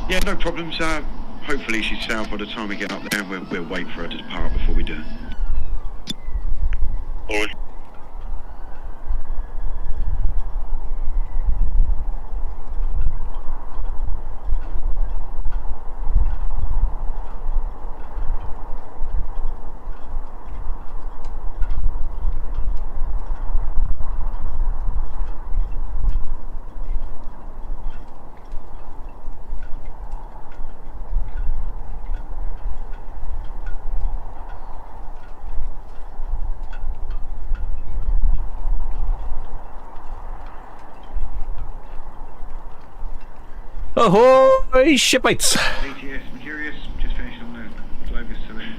Yeah, no problems. Hopefully she's south by the time we get up there, and we'll wait for her to depart before we do. Always. Ahoy, shipmates! ATS Mercurius, just finished on the Globus Solent,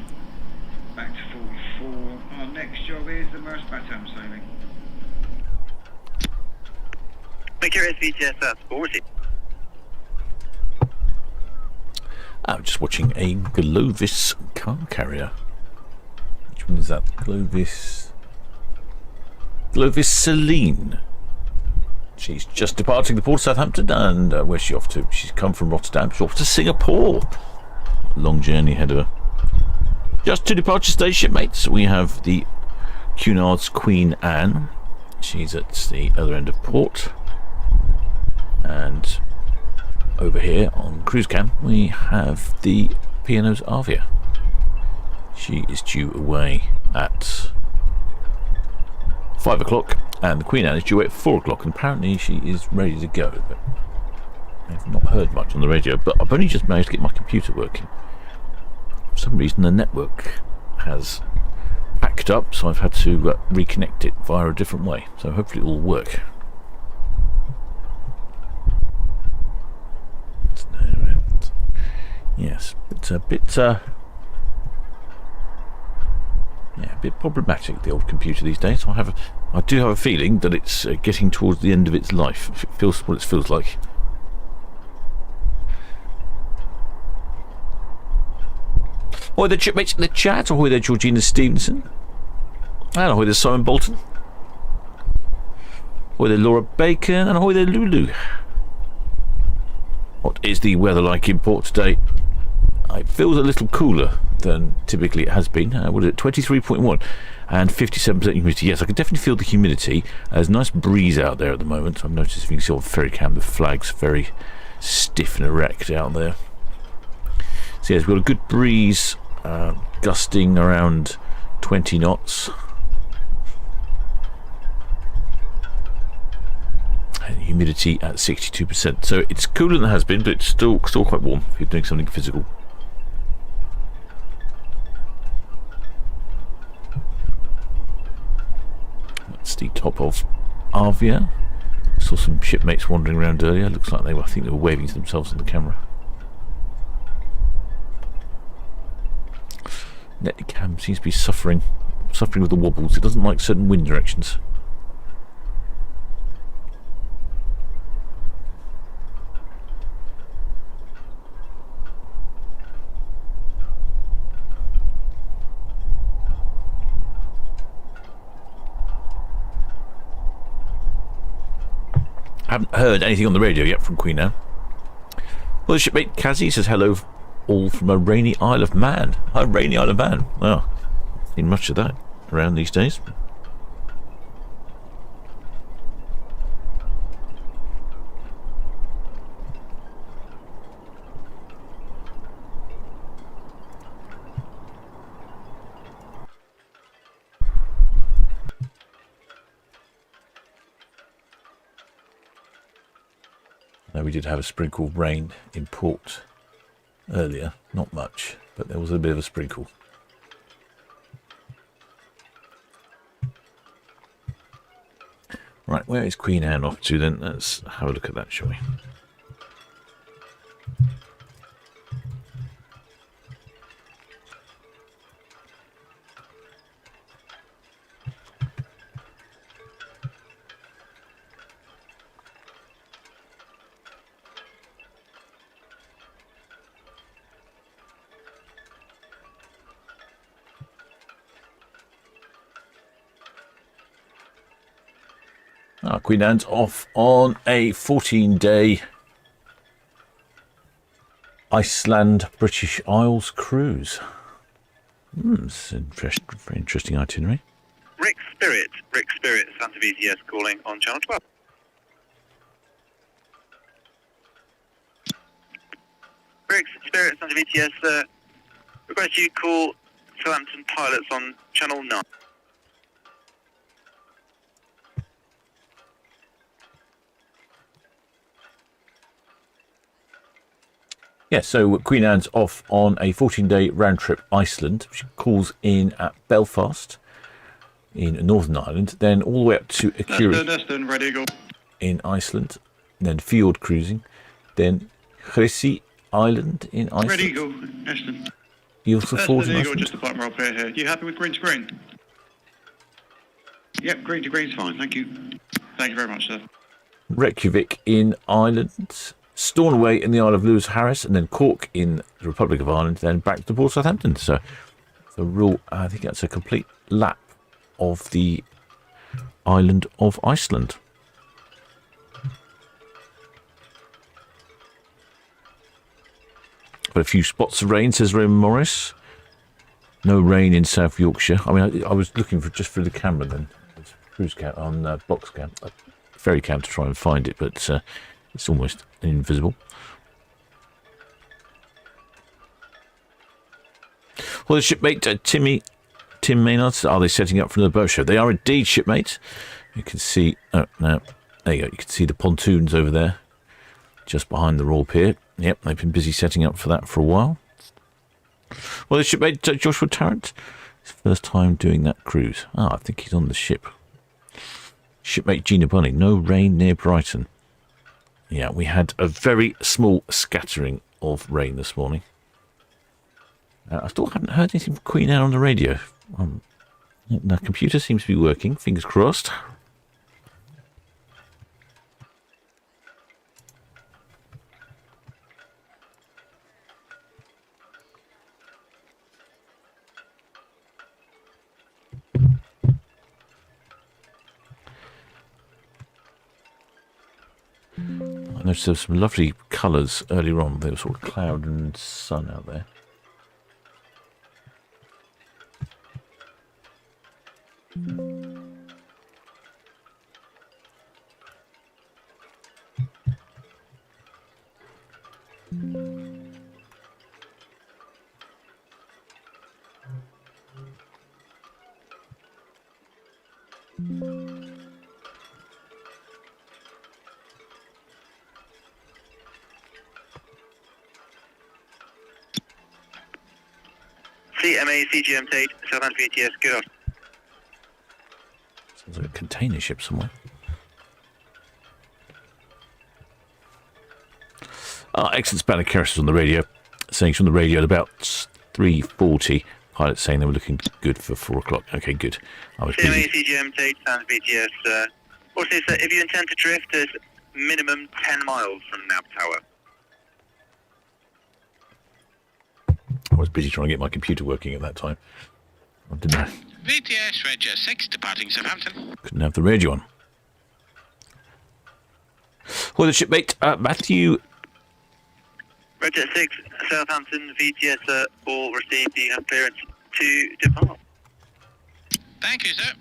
back to 44. Our next job is the Baton sailing. Mercurius VTS 40. I'm just watching a Glovis car carrier. Which one is that? Glovis Celine. She's just departing the port of Southampton, and where's she off to? She's come from Rotterdam. She's off to Singapore. Long journey ahead of her. Just to departure stage, shipmates. We have the Cunard's Queen Anne. She's at the other end of port. And over here on cruise cam, we have the P&O's Arvia. She is due away at 5 o'clock, and the Queen Anne is due at 4 o'clock, and apparently she is ready to go, but I've not heard much on the radio. But I've only just managed to get my computer working. For some reason the network has packed up, so I've had to reconnect it via a different way, so hopefully it will work. Yes, it's a bit yeah, a bit problematic, the old computer these days. I do have a feeling that it's getting towards the end of its life. It feels what it feels like. Ahoy there, shipmates in the chat. Ahoy there, Georgina Stevenson. And ahoy there, Simon Bolton. Ahoy there, Laura Bacon. And ahoy there, Lulu. What is the weather like in port today? It feels a little cooler than typically it has been. What is it? 23.1 and 57% humidity. Yes, I can definitely feel the humidity. There's a nice breeze out there at the moment. I've noticed, if you can see on ferry cam, the flag's very stiff and erect out there. So yes, we've got a good breeze, gusting around 20 knots. And humidity at 62%. So it's cooler than it has been, but it's still quite warm if you're doing something physical. That's the top of Arvia. Saw some shipmates wandering around earlier. Looks like I think they were waving to themselves on the camera. Netcam seems to be suffering with the wobbles. It doesn't like certain wind directions. Haven't heard anything on the radio yet from Queen Anne. Well, the shipmate Kazzy says hello all from a rainy Isle of Man. A rainy Isle of Man. Well, seen much of that around these days. Now, we did have a sprinkle of rain in port earlier. Not much, but there was a bit of a sprinkle. Right, where is Queen Anne off to then? Let's have a look at that, shall we? Queen Anne's off on a 14-day Iceland British Isles cruise. It's a very interesting itinerary. Rick Spirit, Santa VTS calling on channel 12. Rick Spirit, Santa VTS, request you call Southampton pilots on channel 9. Yeah, so Queen Anne's off on a 14-day round trip Iceland. She calls in at Belfast in Northern Ireland, then all the way up to Akureyri ready to go. in Iceland, then fjord cruising, then Hressi Island in Iceland. Ready to go, Ashton. Ilsa Falls in There you go, Iceland. just the bottom row pair here. You happy with green to green? Yep, green to green's fine, thank you. Thank you very much, sir. Reykjavik in Ireland, Stornoway in the Isle of Lewis Harris, and then Cork in the Republic of Ireland, then back to Port Southampton. So the rule, I think that's a complete lap of the island of Iceland. But a few spots of rain, says Raymond Morris. No rain in South Yorkshire. I mean, I was looking for just for the camera then, cruise cam on box cam, ferry cam to try and find it, but it's almost invisible. Well, the shipmate Tim Maynard, are they setting up for the boat show? They are indeed, shipmate. You can see, oh, no, there you go. You can see the pontoons over there, just behind the Royal Pier. Yep, they've been busy setting up for that for a while. Well, the shipmate Joshua Tarrant, his first time doing that cruise. I think he's on the ship. Shipmate Gina Bunny, no rain near Brighton. Yeah, we had a very small scattering of rain this morning. I still haven't heard anything from Queen Anne on the radio. The computer seems to be working, fingers crossed. I noticed there were some lovely colours earlier on. There was sort of cloud and sun out there. CMA CGM Tate, Southampton VTS, good afternoon. Sounds like a container ship somewhere. Excellent span of carriages on the radio. Saying she's on the radio at about 3:40. Pilots saying they were looking good for 4 o'clock. Okay, good. I was busy. CMA CGM Tate, Southampton VTS. Also, sir, if you intend to drift, there's minimum 10 miles from Nab Tower. I was busy trying to get my computer working at that time. I didn't know. VTS Regia 6 departing Southampton. Couldn't have the radio on. Well, the shipmate Matthew. Regia 6, Southampton VTS, all received the clearance to depart. Thank you, sir.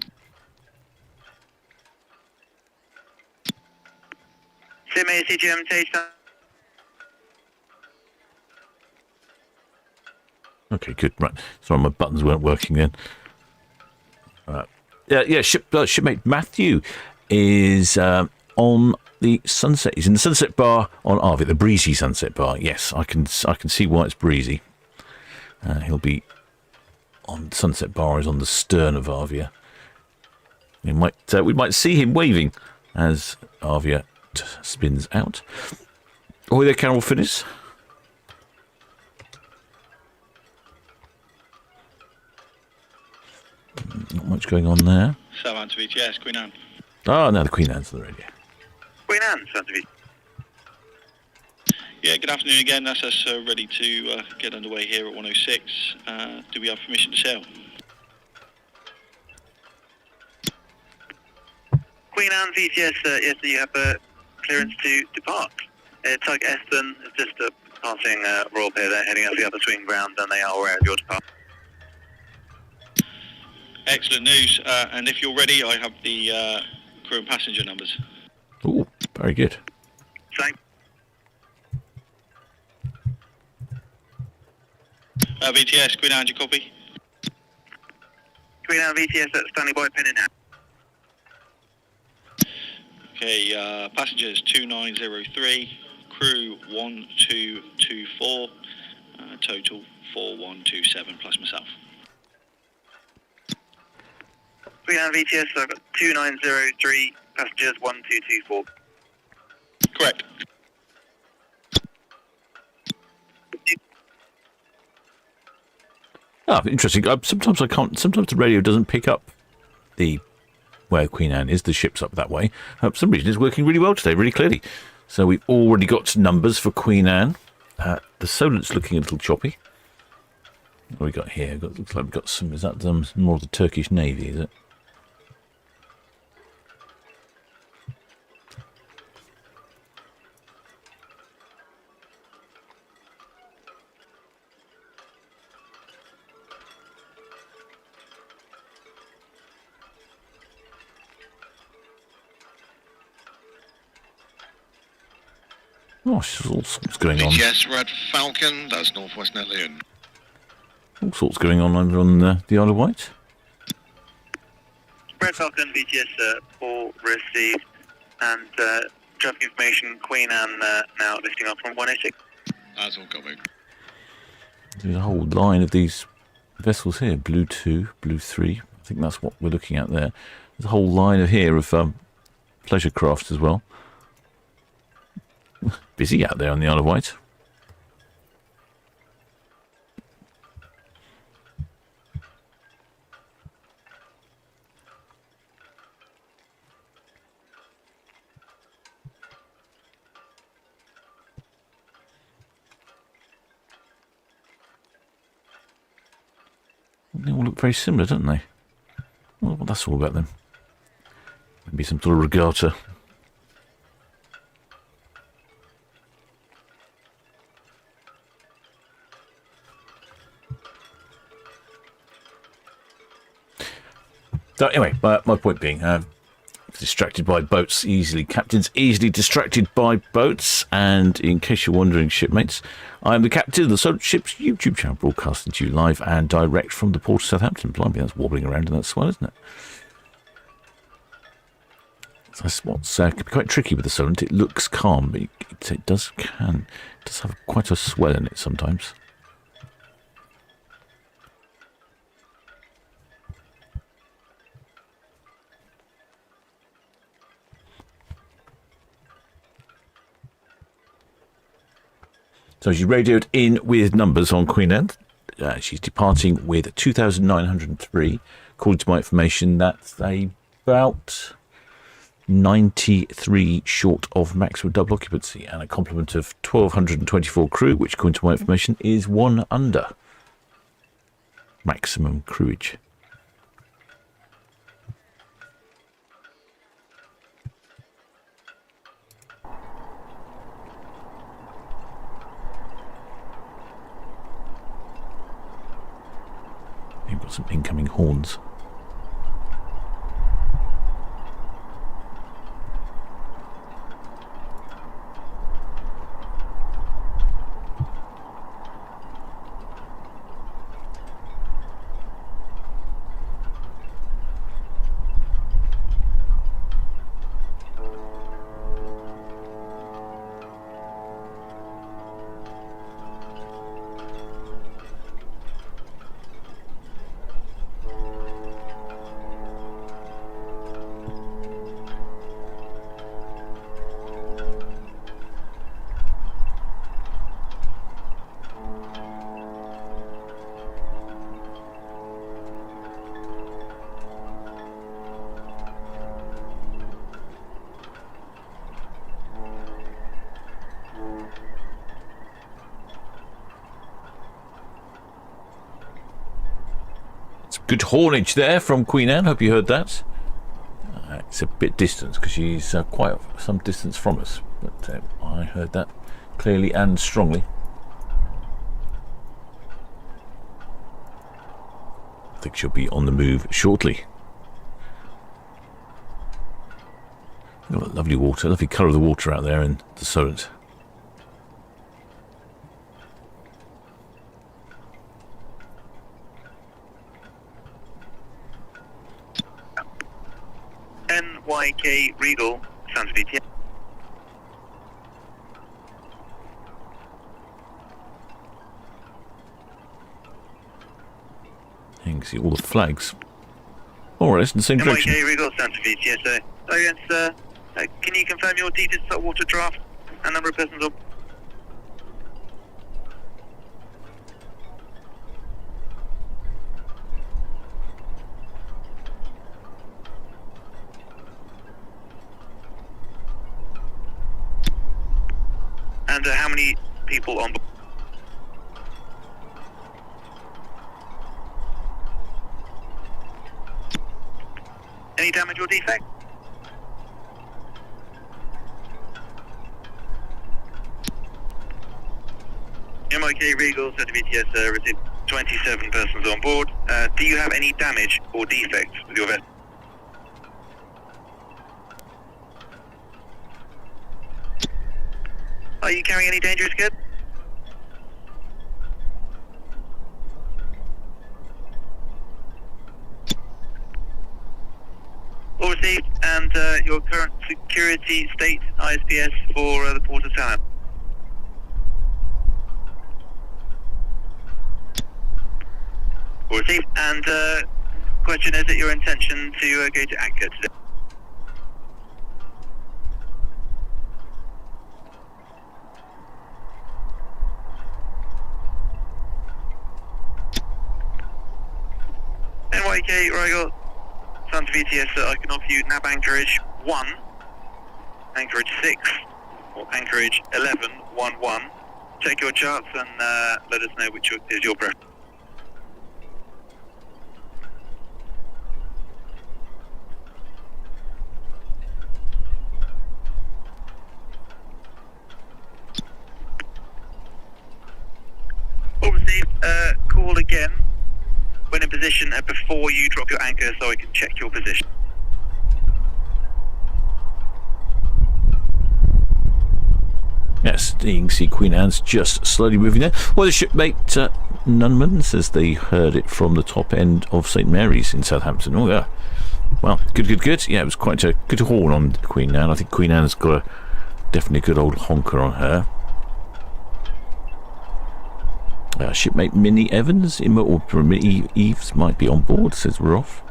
CMA CGM Tate, Okay, good. Right. Sorry, my buttons weren't working then. Yeah. Shipmate Matthew is on the Sunset. He's in the Sunset Bar on Arvia, the breezy Sunset Bar. Yes, I can see why it's breezy. He'll be on Sunset Bar is on the stern of Arvia. We might see him waving as Arvia spins out. Ahoy there, Carol Finnis. Not much going on there. Southampton VTS, Queen Anne. Oh, no, the Queen Anne's on the radio. Queen Anne, Southampton VTS. Yeah, good afternoon again. That's us ready to get underway here at 106. Do we have permission to sail? Queen Anne VTS, yes, you have clearance to depart. Tug Eston has just Passing Royal Pier, they're heading up the upper swing ground and they are aware of your departure. Excellent news. And if you're ready, I have the crew and passenger numbers. Oh, very good. Thanks. VTS, Cunard, you copy? Cunard VTS at standing by, pin in hand. Okay, passengers 2903, crew 1224, total 4127 plus myself. Cunard VTS, so I've got 2903, passengers 1224. Correct. Ah, interesting. Sometimes I can't. Sometimes the radio doesn't pick up the where Queen Anne is. The ship's up that way. For some reason, it's working really well today, really clearly. So we've already got numbers for Queen Anne. The Solent's looking a little choppy. What have we got here? Looks like we've got some. Is that more of the Turkish Navy? Is it? Gosh, there's all sorts going on. VTS Red Falcon, that's Northwest Netleon. All sorts going on over on the Isle of Wight. Red Falcon VTS, all received, and traffic information, Queen Anne now lifting off from 106. That's all covered. There's a whole line of these vessels here. Blue 2, Blue 3. I think that's what we're looking at there. There's a whole line of here of pleasure crafts as well. Busy out there on the Isle of Wight. They all look very similar, don't they? Well, that's all about them. Maybe some sort of regatta. So anyway, my point being, distracted by boats easily. Captains easily distracted by boats. And in case you're wondering, shipmates, I'm the captain of the Solent Ships YouTube channel, broadcasting to you live and direct from the port of Southampton. Blimey, that's wobbling around in that swell, isn't it? That's what's can be quite tricky with the Solent. It looks calm, but it does have quite a swell in it sometimes. So she radioed in with numbers on Queen Anne. She's departing with 2,903. According to my information, that's about 93 short of maximum double occupancy and a complement of 1,224 crew, which, according to my information, is one under maximum crewage. You've got some incoming horns. Good hornage there from Queen Anne. Hope you heard that. It's a bit distant because she's quite some distance from us, but I heard that clearly and strongly. think she'll be on the move shortly. Look at that lovely water, lovely colour of the water out there in the Solent. NYK Regal, sounds VTS. You can see all the flags. More or less in the same direction. NYK Regal, sounds VTS. So yes, can you confirm your deepest saltwater draft and number of persons on? And how many people on board? Any damage or defect? MIK Regal, said to VTS, received 27 persons on board. Do you have any damage or defects with your vessel? Are you carrying any dangerous goods? All received, and your current security state ISPS for the Port of Southampton. All received, and question is it your intention to go to anchor today? NYK Rigel, Sons VTS, I can offer you NAB anchorage 1, anchorage 6, or anchorage 1111. Check your charts and let us know which is your preference. All received, call again when in position before you drop your anchor so I can check your position. Yes, you can see Queen Anne's just slowly moving there. Well, the shipmate Nunman says they heard it from the top end of St Mary's in Southampton. Oh yeah, well, good. Yeah, it was quite a good horn on Queen Anne. I think Queen Anne's got definitely a good old honker on her. Shipmate Minnie Evans, or Minnie Eves might be on board, says we're off.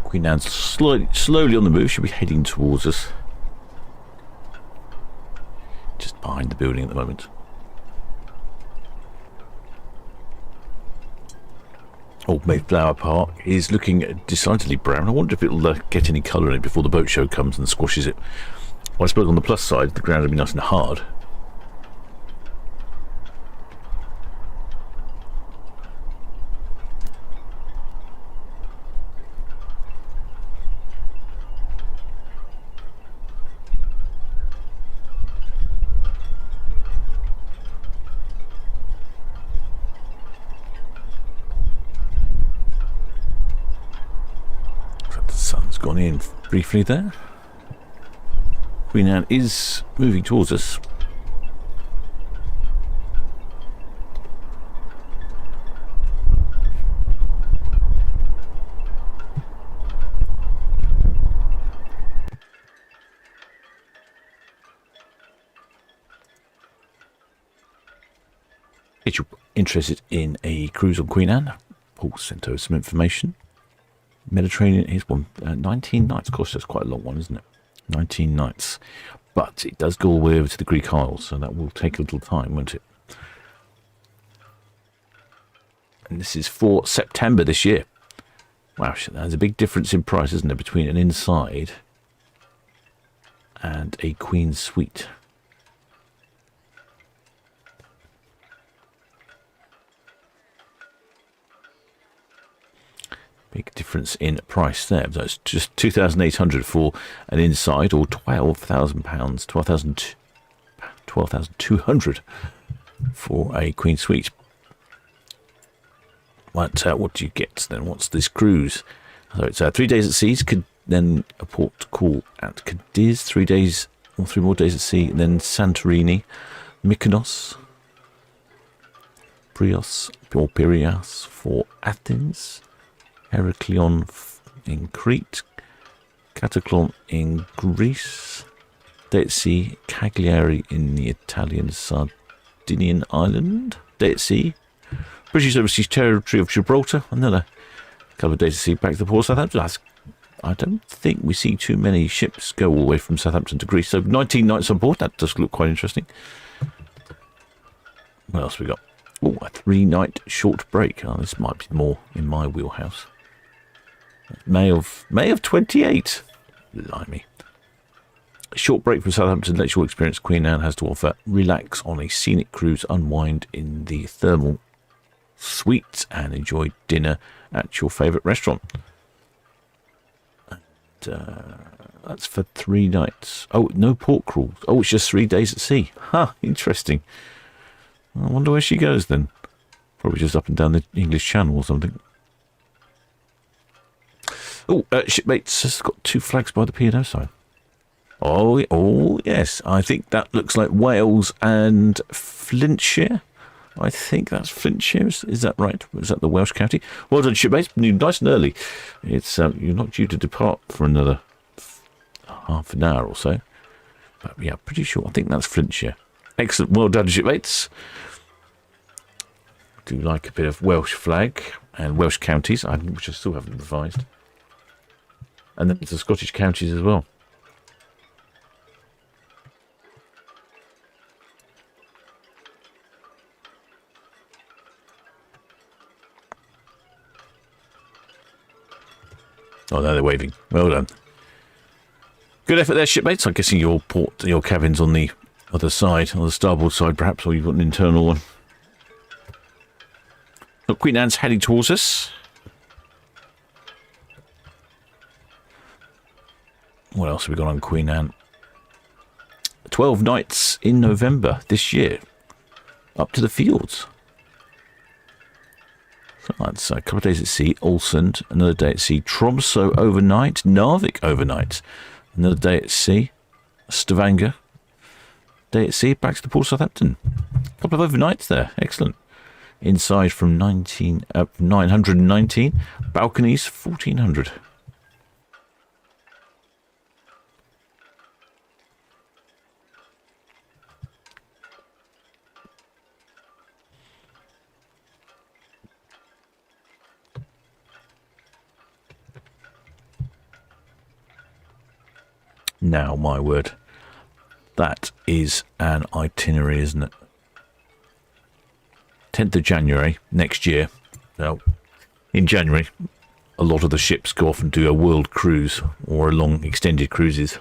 Queen Anne's slowly on the move. She'll be heading towards us. Just behind the building at the moment. Old Mayflower Park is looking decidedly brown. I wonder if it'll get any colour in it before the boat show comes and squashes it. Well, I suppose on the plus side, the ground will be nice and hard. Gone in briefly there. Queen Anne is moving towards us. If you're interested in a cruise on Queen Anne, Paul sent over some information. Mediterranean, here's one. 19 nights. Of course, that's quite a long one, isn't it? 19 nights. But it does go all the way over to the Greek Isles, so that will take a little time, won't it? And this is for September this year. Wow, there's a big difference in price, isn't there, between an inside and a Queen Suite. Big difference in price there. So it's just 2,800 for an inside, or £12,000, 12,200 for a Queen Suite. What do you get then? What's this cruise? So it's 3 days at sea, then a port call at Cadiz, 3 days or 3 more days at sea, then Santorini, Mykonos, Piraeus for Athens, Heraklion in Crete, Cataclon in Greece, day at sea, Cagliari in the Italian Sardinian island, day at sea, British Overseas Territory of Gibraltar, another couple of days at sea, back to the port of Southampton. I don't think we see too many ships go all the way from Southampton to Greece, so 19 nights on board, that does look quite interesting. What else we got? Oh, a 3-night short break. Oh, this might be more in my wheelhouse. May of 28. Blimey. A short break from Southampton lets you experience Queen Anne has to offer. Relax on a scenic cruise, unwind in the thermal suites, and enjoy dinner at your favourite restaurant. And that's for 3 nights. Oh, no port crawls. Oh, it's just 3 days at sea. Huh, interesting. I wonder where she goes then. Probably just up and down the English Channel or something. Oh, Shipmates has got 2 flags by the P&O sign. Oh, yes. I think that looks like Wales and Flintshire. I think that's Flintshire. Is that right? Is that the Welsh county? Well done, Shipmates. Nice and early. It's you're not due to depart for another half an hour or so. But yeah, pretty sure. I think that's Flintshire. Excellent. Well done, Shipmates. Do like a bit of Welsh flag and Welsh counties, which I still haven't revised. And then the Scottish counties as well. Oh, no, they're waving. Well done. Good effort there, Shipmates. I'm guessing your cabin's on the other side, on the starboard side perhaps, or you've got an internal one. Look, Queen Anne's heading towards us. What else have we got on Queen Anne? 12 nights in November this year. Up to the fields. So that's a couple of days at sea. Olsund, another day at sea. Tromsø overnight. Narvik overnight. Another day at sea. Stavanger. Day at sea. Back to the port of Southampton. A couple of overnights there. Excellent. Inside from 919. Balconies 1400. Now, my word, that is an itinerary, isn't it? 10th of January next year. Now, in January, a lot of the ships go off and do a world cruise or a long extended cruises.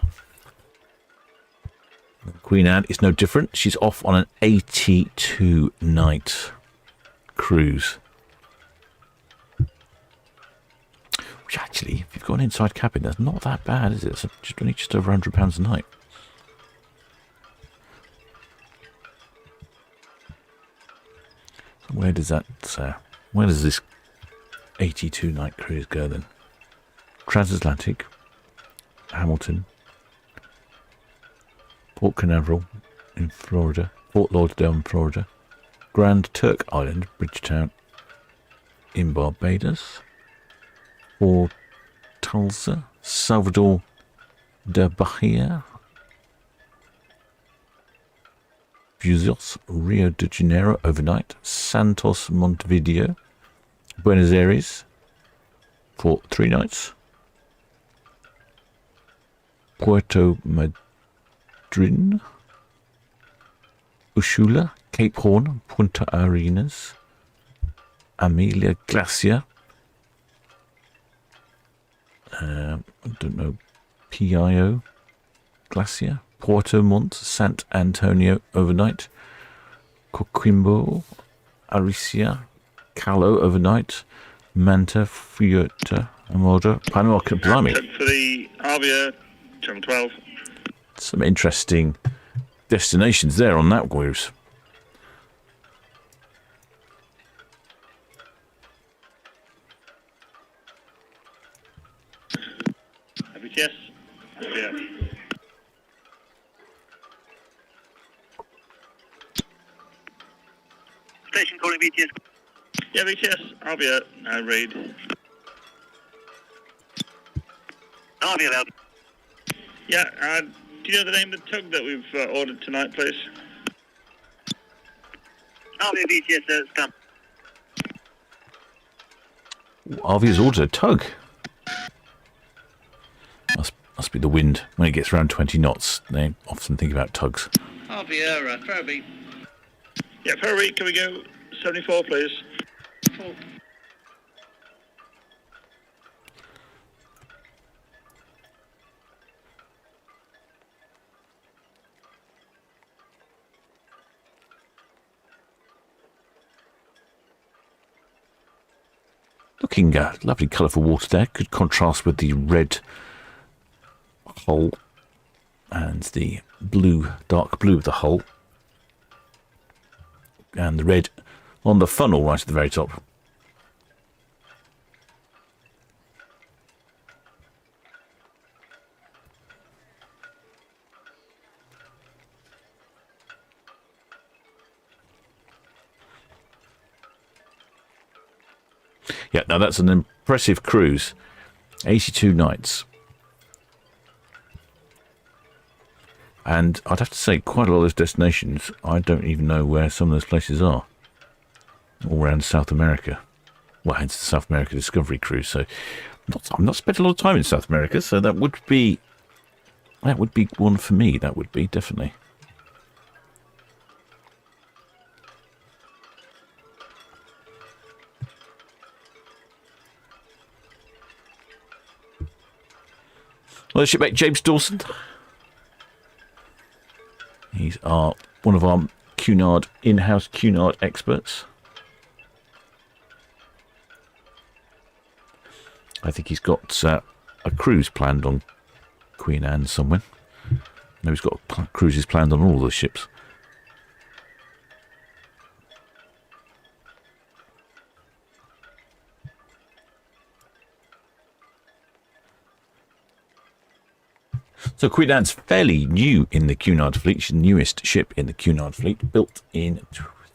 Queen Anne is no different. She's off on an 82-night cruise. Which actually, if you've got an inside cabin, that's not that bad, is it? It's only just over £100 a night. So where does this 82-night cruise go then? Transatlantic, Hamilton, Port Canaveral in Florida, Fort Lauderdale in Florida, Grand Turk Island, Bridgetown in Barbados, or Tulsa, Salvador de Bahia, Buzios, Rio de Janeiro overnight, Santos, Montevideo, Buenos Aires, for 3 nights. Puerto Madryn, Ushula, Cape Horn, Punta Arenas, Amelia Glacier, I don't know, Pio Glacier, Puerto Montt, Sant Antonio overnight, Coquimbo, Aricia, Calo overnight, Manta, Fuerte, Amoda, Panama. Blimey. For the Arvia, Channel 12. Some interesting destinations there on that cruise. Yes. Yeah. Station calling BTS. Yeah, BTS, Arvia, read. Arvia loud. Yeah, do you know the name of the tug that we've ordered tonight, please? Arvia BTS, stamp. Arvia's ordered a tug. Must be the wind. When it gets around 20 knots, they often think about tugs. Arvia, Furby. Yeah, Furby, can we go 74, please? Full. Looking lovely colourful water there. Good contrast with the red hull and the blue, dark blue of the hull. And the red on the funnel right at the very top. Yeah, now that's an impressive cruise. 82 nights. And I'd have to say, quite a lot of those destinations, I don't even know where some of those places are. All around South America. Well, hence the South America Discovery Cruise. So, I've not spent a lot of time in South America, so that would be one for me. That would be, definitely. Well, the shipmate James Dawson. He's one of our Cunard, in-house Cunard experts. I think he's got a cruise planned on Queen Anne somewhere. No, he's got cruises planned on all the ships. So Queen Anne's fairly new in the Cunard fleet. She's the newest ship in the Cunard fleet, built in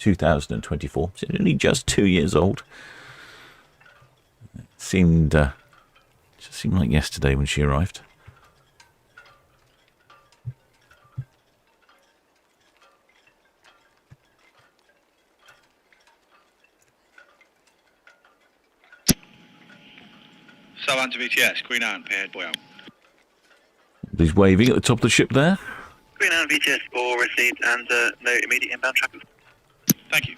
2024. She's only just 2 years old. It seemed like yesterday when she arrived. Southampton BTS, Queen Anne, paired boy out. He's waving at the top of the ship there. Queen Anne BTS, all received and no immediate inbound traffic. Thank you.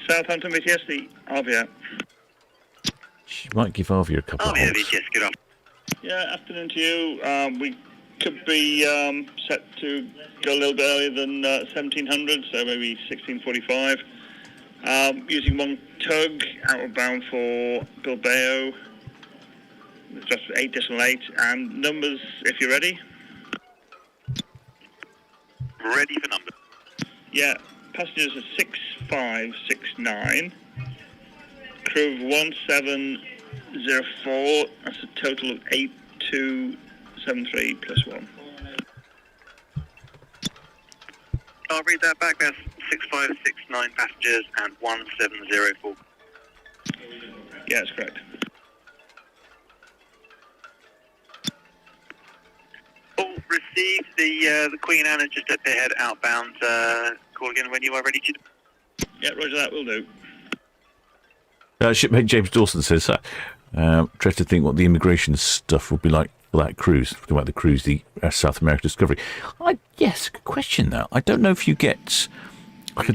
Southampton BTS, the Arvia. She might give Arvia a couple of Arvia honks. BTS, good afternoon. Yeah, afternoon to you. We could be set to go a little bit earlier than 1700, so maybe 1645. Using one tug, outward bound for Bilbao. Just 8.8, and numbers, if you're ready. Ready for numbers. Yeah, passengers are 6569. Crew of 1704. That's a total of 8273 plus 1. I'll read that back. That's 6569 passengers and 1704. Yeah, that's correct. All received. The Queen Anne is just up ahead outbound. Call again when you are ready to. Yeah, roger that, will do. Shipmate James Dawson says, try to think what the immigration stuff would be like for that cruise. Talking about the cruise, the South American Discovery. Yes, good question. Now, I don't know if you get like a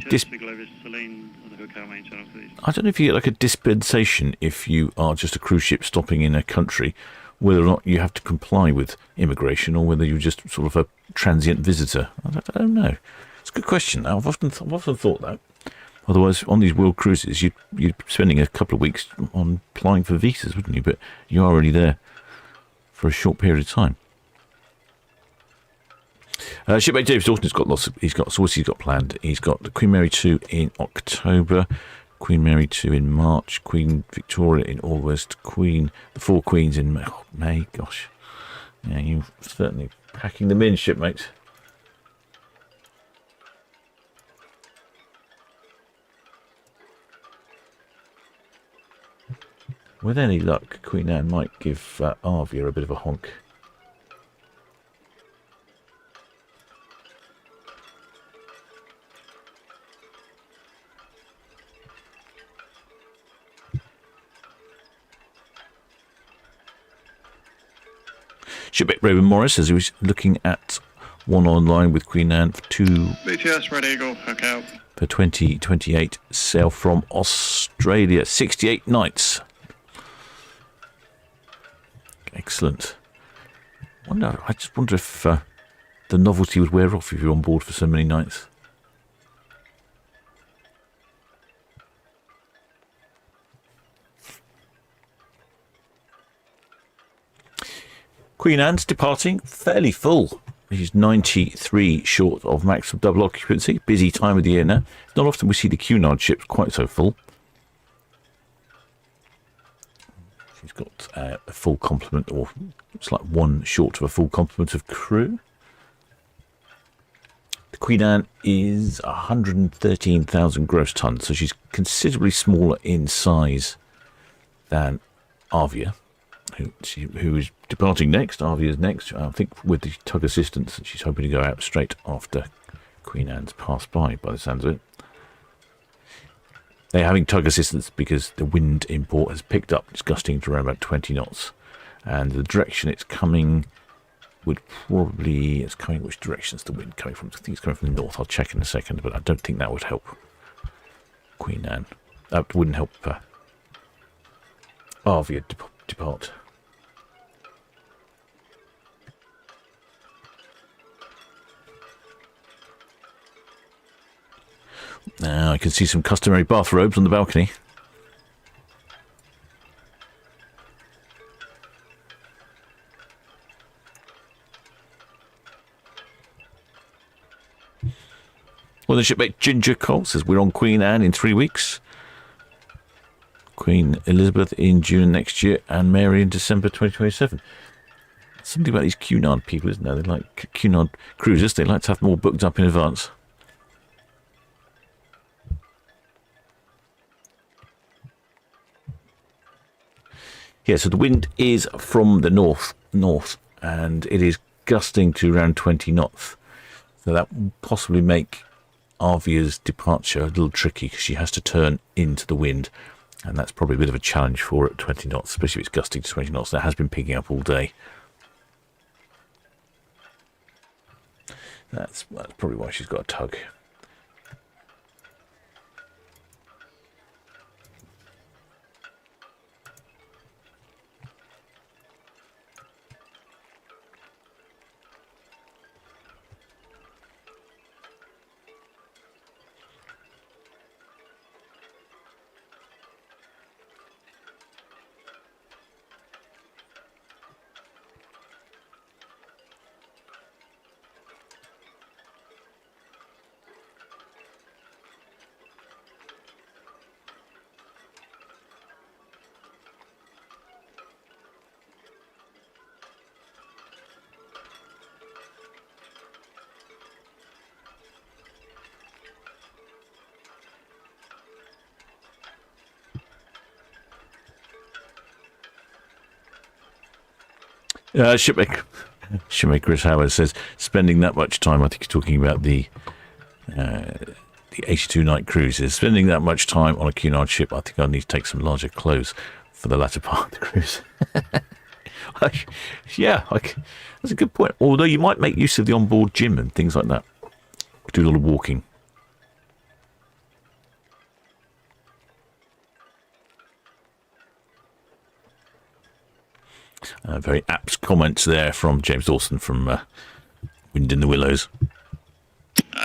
I don't know if you get like a dispensation if you are just a cruise ship stopping in a country, whether or not you have to comply with immigration or whether you're just sort of a transient visitor. I don't know. It's a good question. Now, I've often thought that. Otherwise, on these world cruises, you'd be spending a couple of weeks on applying for visas, wouldn't you? But you are already there for a short period of time. Shipmate James Dawson's got lots of. He's got planned. He's got the Queen Mary 2 in October, Queen Mary 2 in March, Queen Victoria in August, the Four Queens in May. Gosh, yeah, you're certainly packing them in, shipmates. With any luck, Queen Anne might give Arvia a bit of a honk. Shipmate Raven Morris says he was looking at one online with Queen Anne for BTS ready, go back out. For 2028 sail from Australia, 68 nights. Excellent. I just wonder if the novelty would wear off if you're on board for so many nights. Queen Anne's departing fairly full. She's 93 short of maximum double occupancy. Busy time of the year now. Not often we see the Cunard ships quite so full. She's got a full complement, or it's like one short of a full complement of crew. The Queen Anne is 113,000 gross tons, so she's considerably smaller in size than Arvia, who is departing next. Arvia is next, I think, with the tug assistance. She's hoping to go out straight after Queen Anne's passed by the sounds of it. They're having tug assistance because the wind in port has picked up. It's gusting to around about 20 knots. And the direction it's coming would probably... Which direction's the wind coming from? I think it's coming from the north. I'll check in a second, but I don't think that would help Queen Anne. That wouldn't help Arvia depart. Now I can see some customary bathrobes on the balcony. Well, the shipmate Ginger Cole says we're on Queen Anne in 3 weeks. Queen Elizabeth in June next year, and Mary in December 2027. Something about these Cunard people, isn't there? They like Cunard cruises. They like to have them all booked up in advance. Yeah, so the wind is from the north, and it is gusting to around 20 knots. So that will possibly make Arvia's departure a little tricky because she has to turn into the wind, and that's probably a bit of a challenge for her at 20 knots, especially if it's gusting to 20 knots. That has been picking up all day. That's probably why she's got a tug. Shipmaker Chris Howard says spending that much time. I think he's talking about the the 82-night cruises. Spending that much time on a Cunard ship, I think I need to take some larger clothes for the latter part of the cruise. That's a good point. Although you might make use of the onboard gym and things like that. Do a little walking. Very apt comments there from James Dawson from Wind in the Willows.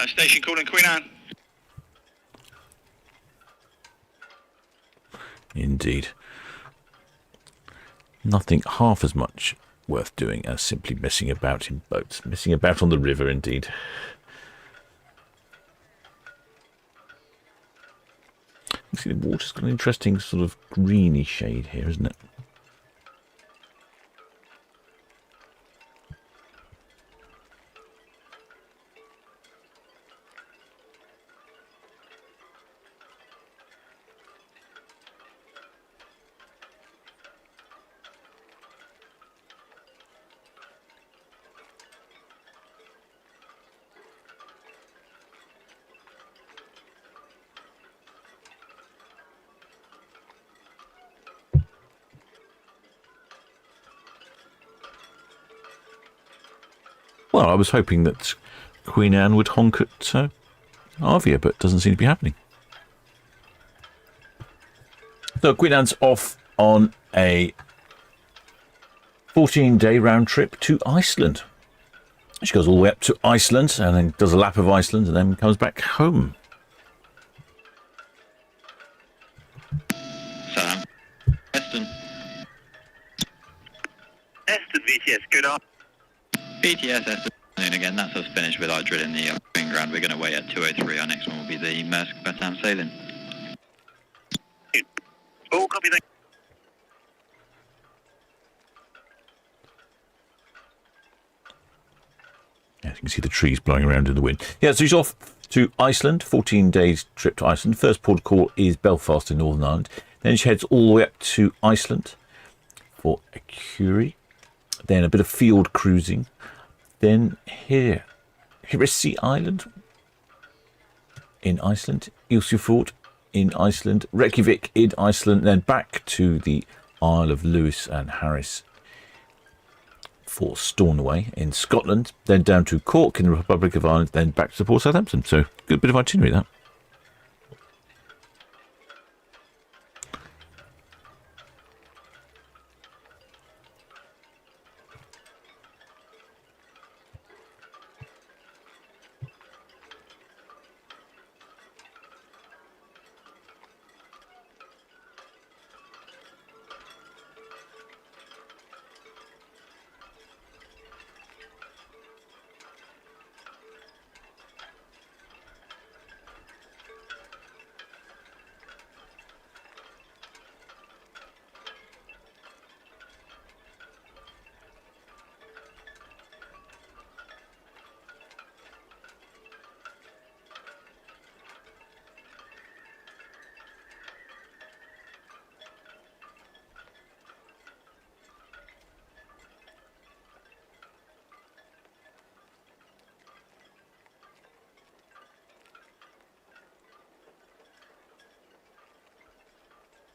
Station calling Queen Anne. Indeed. Nothing half as much worth doing as simply messing about in boats. Messing about on the river, indeed. You see, the water's got an interesting sort of greeny shade here, isn't it? Well, I was hoping that Queen Anne would honk at Arvia, but it doesn't seem to be happening. So Queen Anne's off on a 14-day round trip to Iceland. She goes all the way up to Iceland and then does a lap of Iceland and then comes back home. Southampton. Eston VTS, good afternoon. BTS afternoon again, that's us finished with our drill in the wing ground. We're going to wait at 203. Our next one will be the Maersk Batam sailing. Oh, copy that. Yeah, you can see the trees blowing around in the wind. Yeah, so she's off to Iceland, 14 days trip to Iceland. First port of call is Belfast in Northern Ireland. Then she heads all the way up to Iceland for a curry. Then a bit of field cruising. Then Hirisi Island in Iceland, Ísafjörður in Iceland, Reykjavik in Iceland, then back to the Isle of Lewis and Harris for Stornoway in Scotland, then down to Cork in the Republic of Ireland, then back to Port Southampton. So good bit of itinerary, that.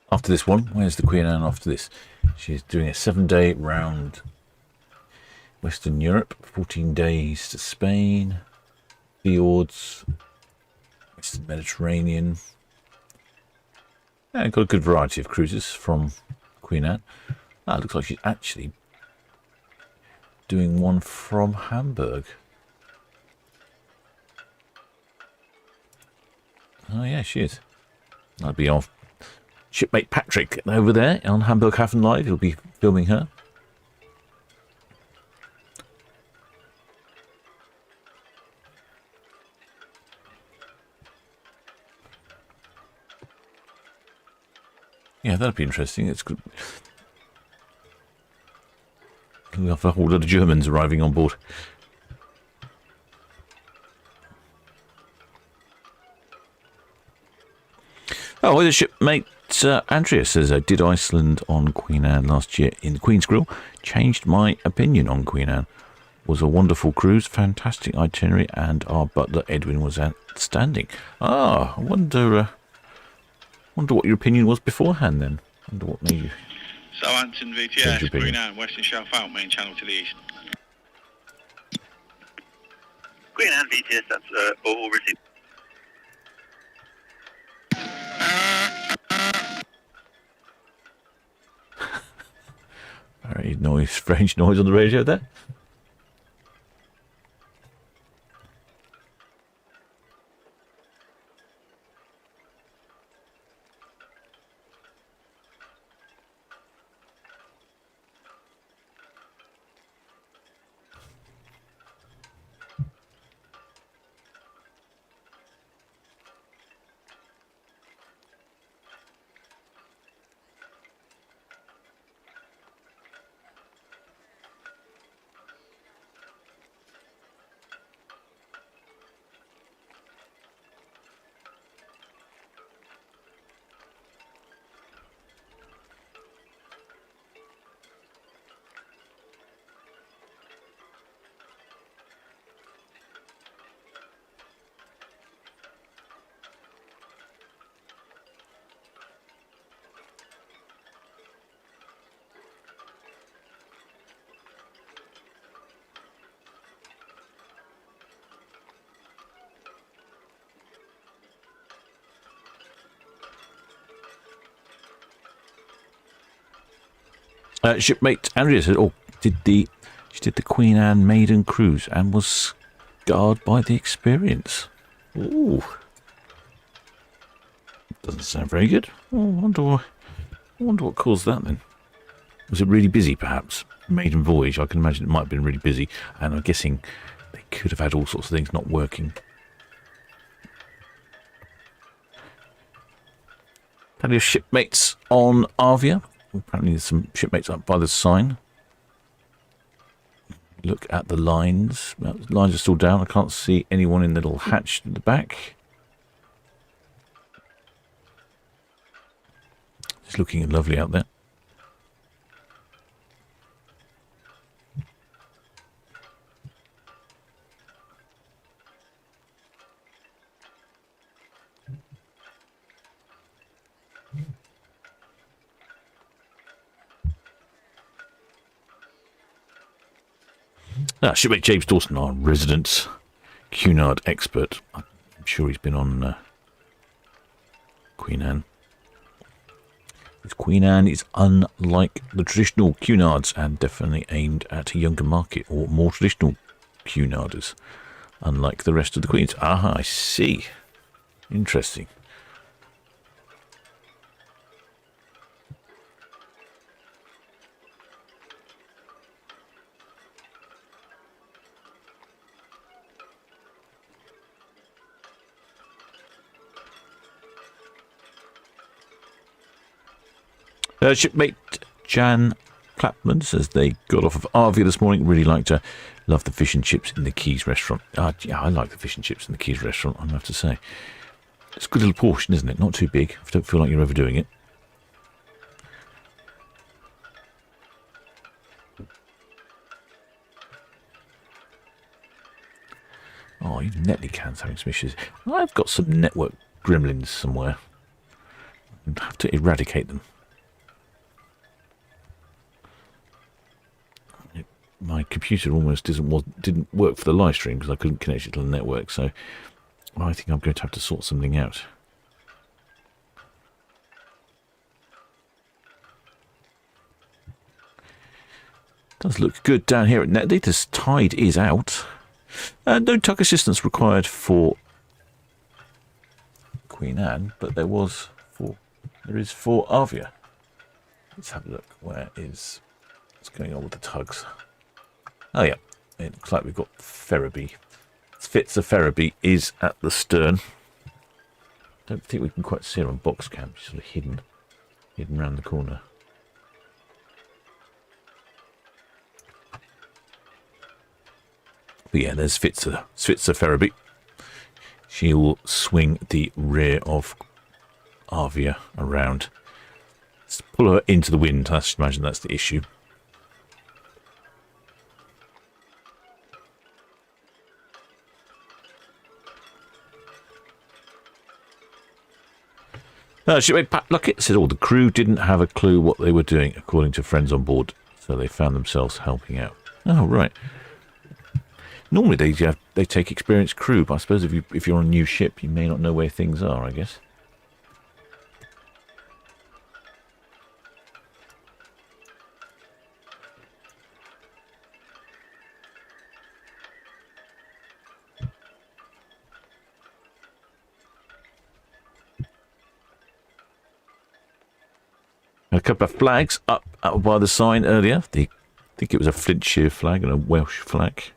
After this one, where's the Queen Anne after this? She's doing a 7-day round Western Europe, 14 days to Spain, fjords, Western Mediterranean. And got a good variety of cruises from Queen Anne. It looks like she's actually doing one from Hamburg. Oh yeah, she is. That'd be off. Shipmate Patrick over there on Hamburg Hafen Live. He'll be filming her. Yeah, that'd be interesting. It's good. We have a whole lot of Germans arriving on board. Oh, the shipmate Andrea says, I did Iceland on Queen Anne last year in the Queen's Grill. Changed my opinion on Queen Anne. was a wonderful cruise, fantastic itinerary, and our butler Edwin was outstanding. Ah, I wonder what your opinion was beforehand then. Wonder what made you Southampton change your VTS, opinion. Cunard, Western Southampton, main channel to the east. Queen and VTS, that's all received. Very strange noise on the radio there. Shipmate Andrea said, she did the Queen Anne maiden cruise and was scarred by the experience. Ooh. Doesn't sound very good. Oh, I wonder what caused that then. Was it really busy, perhaps? Maiden voyage, I can imagine it might have been really busy, and I'm guessing they could have had all sorts of things not working. Plenty of shipmates on Arvia. Apparently there's some shipmates up by the sign. Look at the lines. Well, the lines are still down. I can't see anyone in the little hatch at the back. It's looking lovely out there. Shipmate James Dawson, our resident Cunard expert. I'm sure he's been on Queen Anne. This Queen Anne is unlike the traditional Cunards and definitely aimed at a younger market, or more traditional Cunarders, unlike the rest of the Queens. Ah, I see. Interesting. Shipmate Jan Clapman says they got off of Arvia this morning. Really liked her. Love the fish and chips in the Keys restaurant. Yeah, I like the fish and chips in the Keys restaurant, I have to say. It's a good little portion, isn't it? Not too big. I don't feel like you're overdoing it. Oh, even Netley-Can's having some issues. I've got some network gremlins somewhere. I'd have to eradicate them. My computer almost didn't work for the live stream because I couldn't connect it to the network, so I think I'm going to have to sort something out. Does look good down here at Netley. This tide is out. No tug assistance required for Queen Anne, but there is for Arvia. Let's have a look. What's going on with the tugs? Oh yeah, it looks like we've got Ferriby. Spitzer Ferriby is at the stern. Don't think we can quite see her on box cam. She's sort of hidden around the corner. But yeah, there's Spitzer Ferriby. She will swing the rear of Arvia around. Let's pull her into the wind. I imagine that's the issue. Shipmate Pat Luckett said all the crew didn't have a clue what they were doing, according to friends on board, so they found themselves helping out. Oh, right. Normally they take experienced crew, but I suppose if you're on a new ship, you may not know where things are, I guess. A couple of flags up by the sign earlier. I think it was a Flintshire flag and a Welsh flag.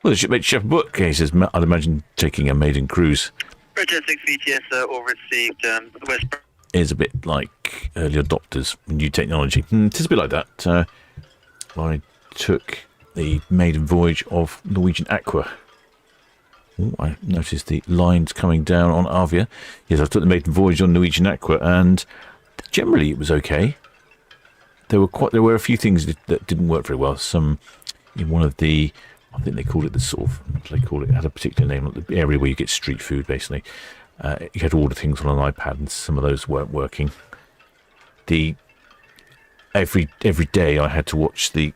Well, the shipmate Chef Book, he says, I'd imagine taking a maiden cruise Roger 6 VTS, all received the West. is a bit like early adopters, new technology. It is a bit like that. I took the maiden voyage of Norwegian Aqua. Ooh, I noticed the lines coming down on Arvia. Yes, I took the maiden voyage on Norwegian Aqua, and generally it was okay. There were a few things that didn't work very well. Some in one of the, I think they called it the sort of, what do they call it? It had a particular name, like the area where you get street food, basically. You had to order things on an iPad, and some of those weren't working. Every day I had to watch if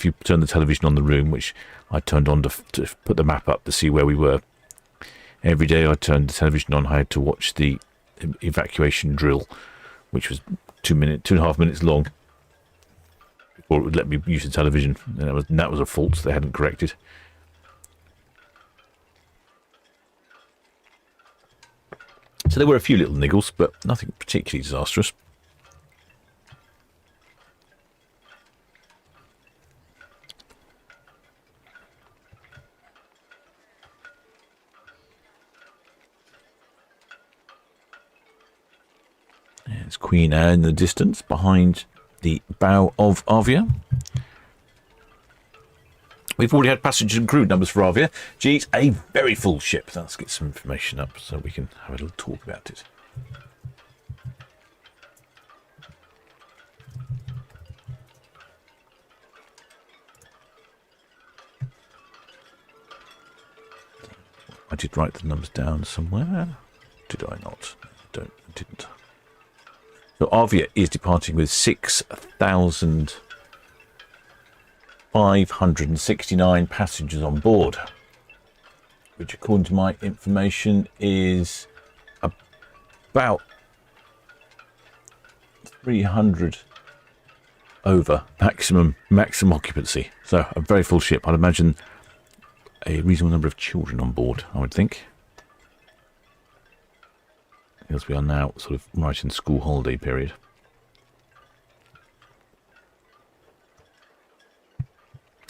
you turn the television on the room, which I turned on to put the map up to see where we were. Every day I turned the television on, I had to watch the evacuation drill, which was 2.5 minutes long, before it would let me use the television. And that was a fault they hadn't corrected. So there were a few little niggles, but nothing particularly disastrous. There's Queen Anne in the distance behind the bow of Arvia. We've already had passengers and crew numbers for Arvia. Geez, a very full ship. Let's get some information up so we can have a little talk about it. I did write the numbers down somewhere. Did I not? I didn't. So Arvia is departing with 6,569 passengers on board, which according to my information is about 300 over maximum occupancy. So a very full ship. I'd imagine a reasonable number of children on board, I would think. Because we are now sort of right in school holiday period.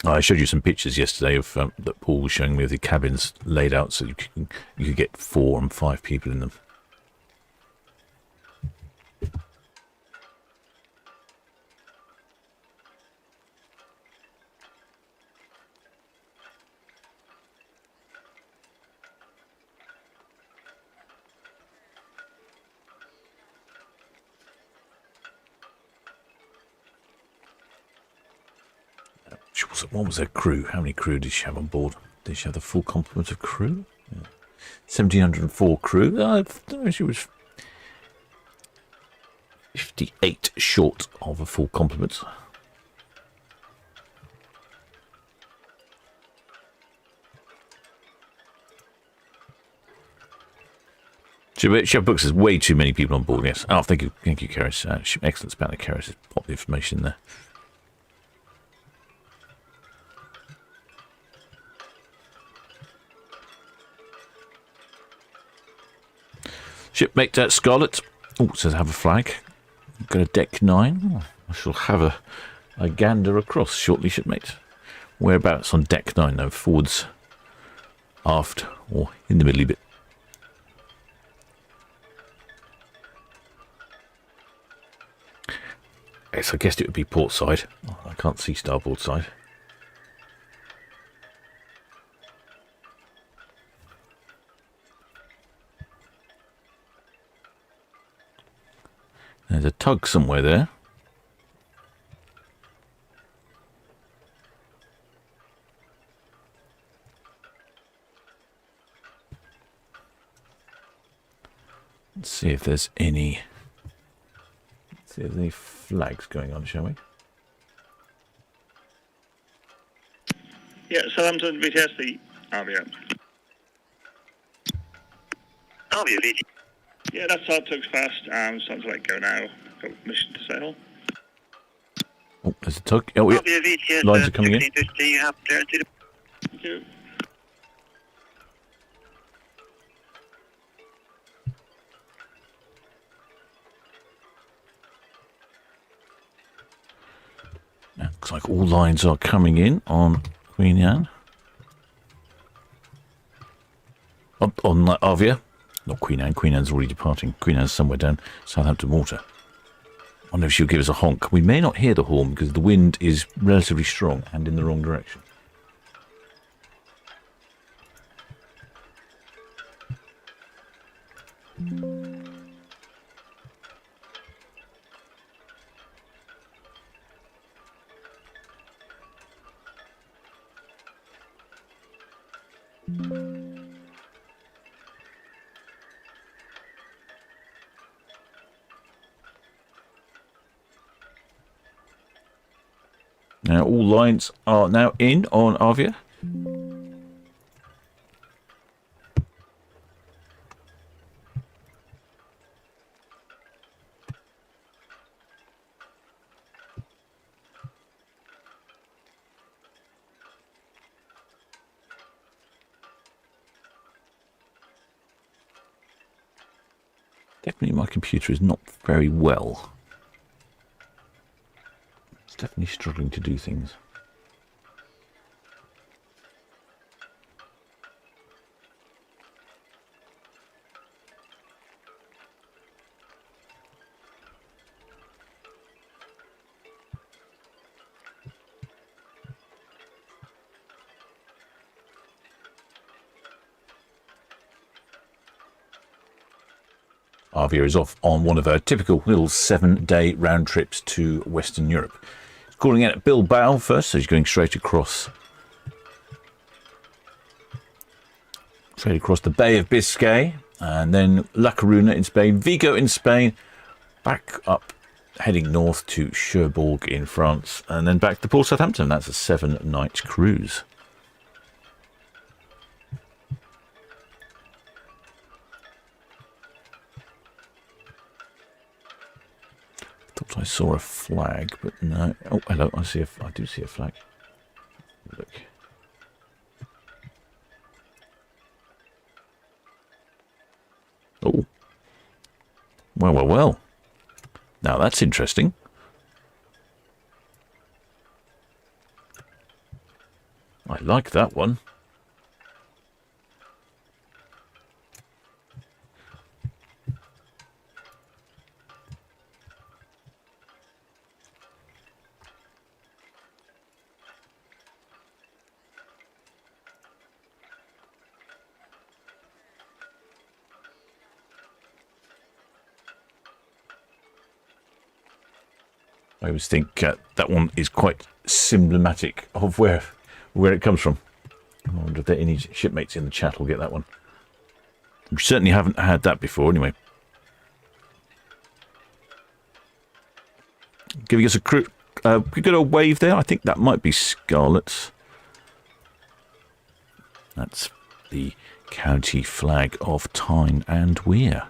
I showed you some pictures yesterday of that Paul was showing me of the cabins laid out so you could get 4 and 5 people in them. What was her crew? How many crew did she have on board? Did she have the full complement of crew? Yeah. 1,704 crew. She was 58 short of a full complement. Chef Book says way too many people on board. Yes. Oh, thank you, Keris. Excellent span of Keris. Pop the information in there. Shipmate Scarlet says have a flag. Got a deck 9. Oh, I shall have a gander across shortly, shipmate. Whereabouts on deck 9? No, forwards, aft, or in the middle bit. Yes, I guessed it would be port side. Oh, I can't see starboard side. There's a tug somewhere there. Let's see if there's any. Let's see if there's any flags going on, shall we? Yeah, Southampton, VTS, the Arvia. Arvia VTS. Yeah, that's our tug's fast. Starting to let go now. Got permission to sail. Oh, there's a tug. Oh, yeah. Arvia VTS. Lines are coming in. 1650, you have clearance to Thank you. Looks like all lines are coming in on Queen Anne. On Arvia. Not Queen Anne. Queen Anne's already departing. Queen Anne's somewhere down Southampton Water. I wonder if she'll give us a honk. We may not hear the horn because the wind is relatively strong and in the wrong direction. Now all lines are now in on Arvia. Definitely my computer is not very well. It's definitely struggling to do things. Arvia is off on one of her typical little 7-day round trips to Western Europe. She's calling in at Bilbao first, so she's going straight across the Bay of Biscay, and then La Coruña in Spain, Vigo in Spain, back up, heading north to Cherbourg in France, and then back to Port Southampton. That's a 7-night cruise. Thought I saw a flag, but no. Oh, hello! I do see a flag. Look. Oh. Well, well, well. Now that's interesting. I like that one. I always think that one is quite symptomatic of where it comes from. I wonder if there are any shipmates in the chat will get that one. We certainly haven't had that before, anyway. Giving us a good old wave there. I think that might be Scarlet's. That's the county flag of Tyne and Wear.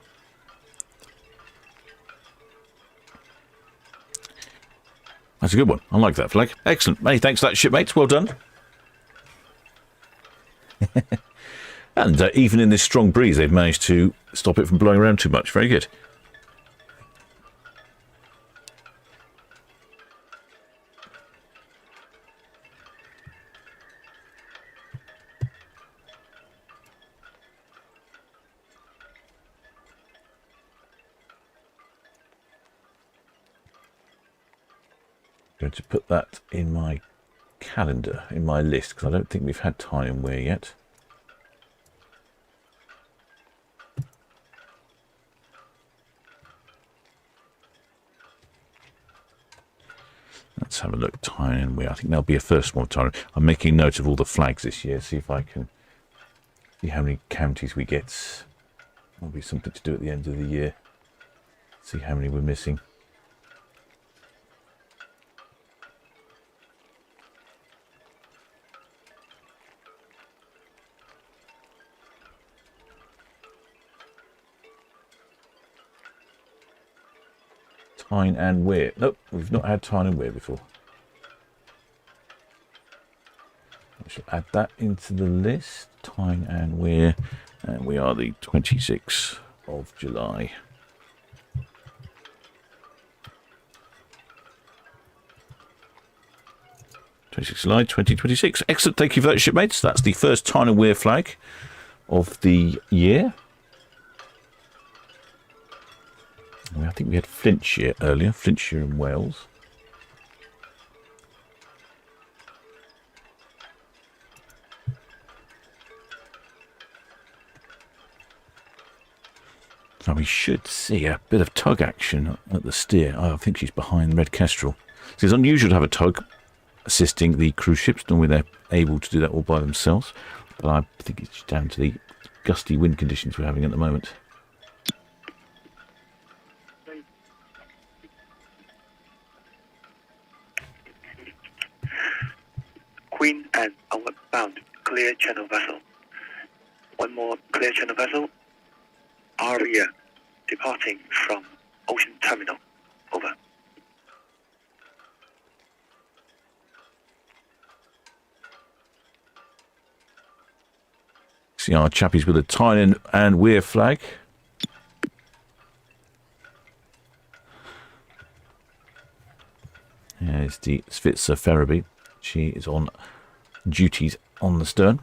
That's a good one. I like that flag. Excellent. Many thanks for that, shipmates. Well done. And even in this strong breeze, they've managed to stop it from blowing around too much. Very good. Going to put that in my calendar, in my list, because I don't think we've had Tyne and Wear yet. Let's have a look. Tyne Weir. I think there'll be a first one. Tyne. I'm making note of all the flags this year. See if I can see how many counties we get. There'll be something to do at the end of the year. See how many we're missing. Tyne and Weir. Nope, we've not had Tyne and Weir before. I shall add that into the list. Tyne and Weir. And we are the 26th of July. July 2026. Excellent, thank you for that, shipmates. That's the first Tyne and Weir flag of the year. I think we had Flintshire earlier, Flintshire in Wales. So we should see a bit of tug action at the steer. I think she's behind the Red Kestrel. So it's unusual to have a tug assisting the cruise ships. Normally they're able to do that all by themselves. But I think it's down to the gusty wind conditions we're having at the moment. Queen and outward bound clear channel vessel. One more clear channel vessel. Arvia departing from Ocean Terminal. Over. See our chappies with a Tyne and Weir flag. Here's the Svitzer Ferriby. She is on duties on the stern.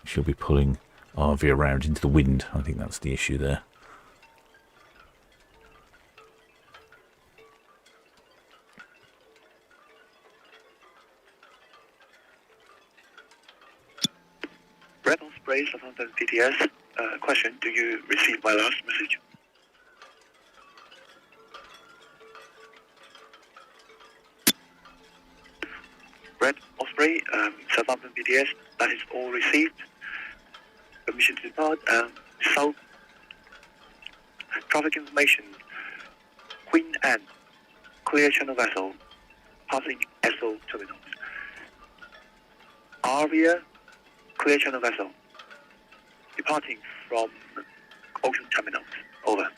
She'll be pulling Arvia around into the wind. I think that's the issue there. Red Osprey, Southampton TTS. Question, do you receive my last message? Red Osprey, Southampton BTS, that is all received. Permission to depart. South traffic information. Queen Anne, clear channel vessel, passing SO terminals. Arvia, clear channel vessel, departing from Ocean Terminals. Over.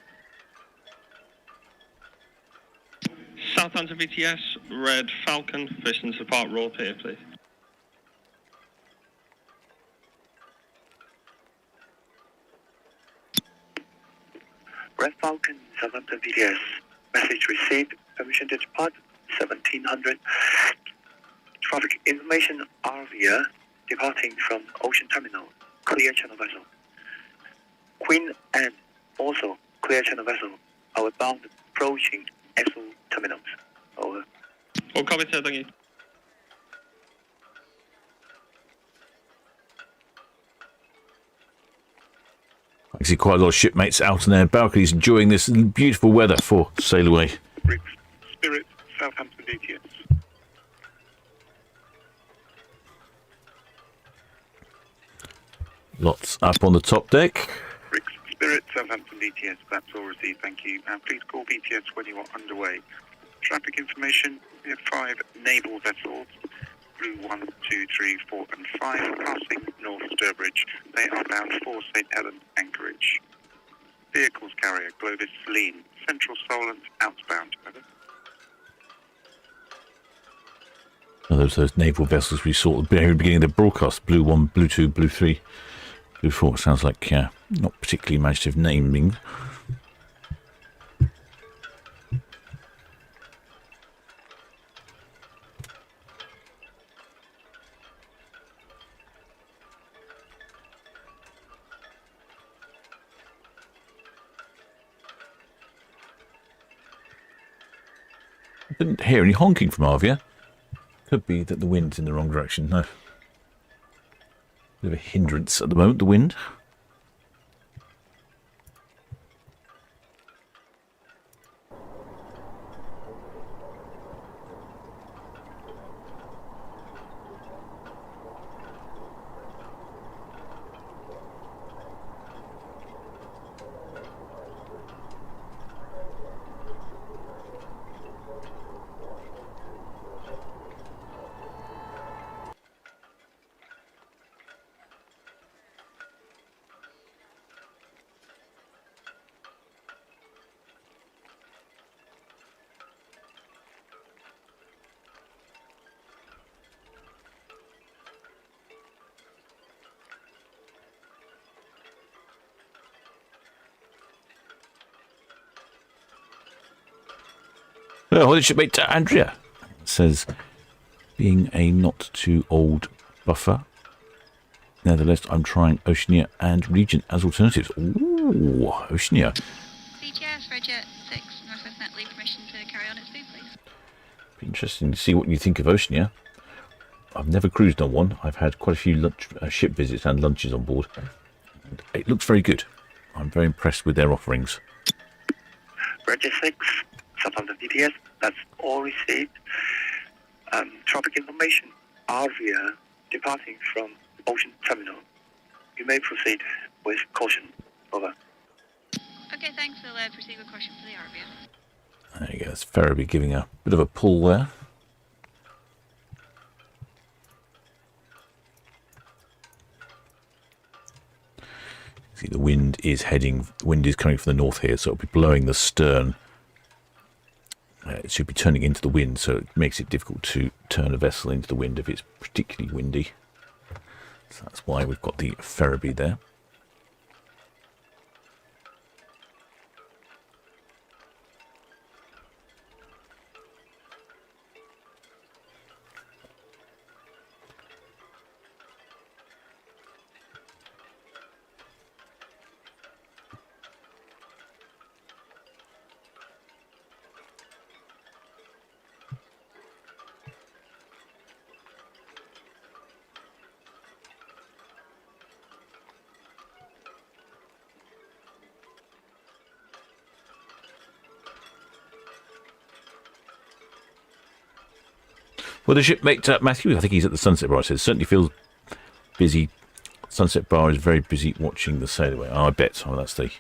Southampton VTS, Red Falcon, first and support roll clear, please. Red Falcon, Southampton VTS, message received, permission to depart, 1700. Traffic information, Arvia, departing from Ocean Terminal, clear channel vessel. Queen Anne, also clear channel vessel, outbound approaching SO terminals. Over. All copy, sir, thank you. I see quite a lot of shipmates out on their balconies enjoying this beautiful weather for sail away. Briggs, Spirit, Southampton DTS. Lots up on the top deck. Briggs, Spirit, Southampton DTS. That's all received, thank you. And please call BTS when you are underway. Traffic information, we have 5 naval vessels. Blue 1, 2, 3, 4 and 5 passing North Sturbridge. They are bound for St Helens Anchorage. Vehicles carrier Glovis Selene, Central Solent outbound. Over. Those naval vessels we saw at the very beginning of the broadcast. Blue 1, Blue 2, Blue 3, Blue 4. Sounds like not particularly imaginative naming. I didn't hear any honking from Arvia. Could be that the wind's in the wrong direction. No. Bit of a hindrance at the moment, the wind. Oh, the shipmate Andrea says, being a not too old buffer, nevertheless, I'm trying Oceania and Regent as alternatives. Ooh, Oceania. CTS, Roger 6, Northwest Netley, permission to carry on its speed, please. Be interesting to see what you think of Oceania. I've never cruised on one. I've had quite a few ship visits and lunches on board. And it looks very good. I'm very impressed with their offerings. Roger 6, Southampton DTS, that's all received. Traffic information, Arvia departing from Ocean Terminal. You may proceed with caution. Over. Okay, thanks. We'll proceed with caution for the Arvia. There you go. That's Ferriby giving a bit of a pull there. See, the wind is coming from the north here, so it'll be blowing the stern. It should be turning into the wind, so it makes it difficult to turn a vessel into the wind if it's particularly windy. So that's why we've got the Ferriby there. Well, the shipmate Matthew, I think he's at the Sunset Bar, says, certainly feels busy. Sunset Bar is very busy watching the sail away. Oh, I bet. Oh, that's the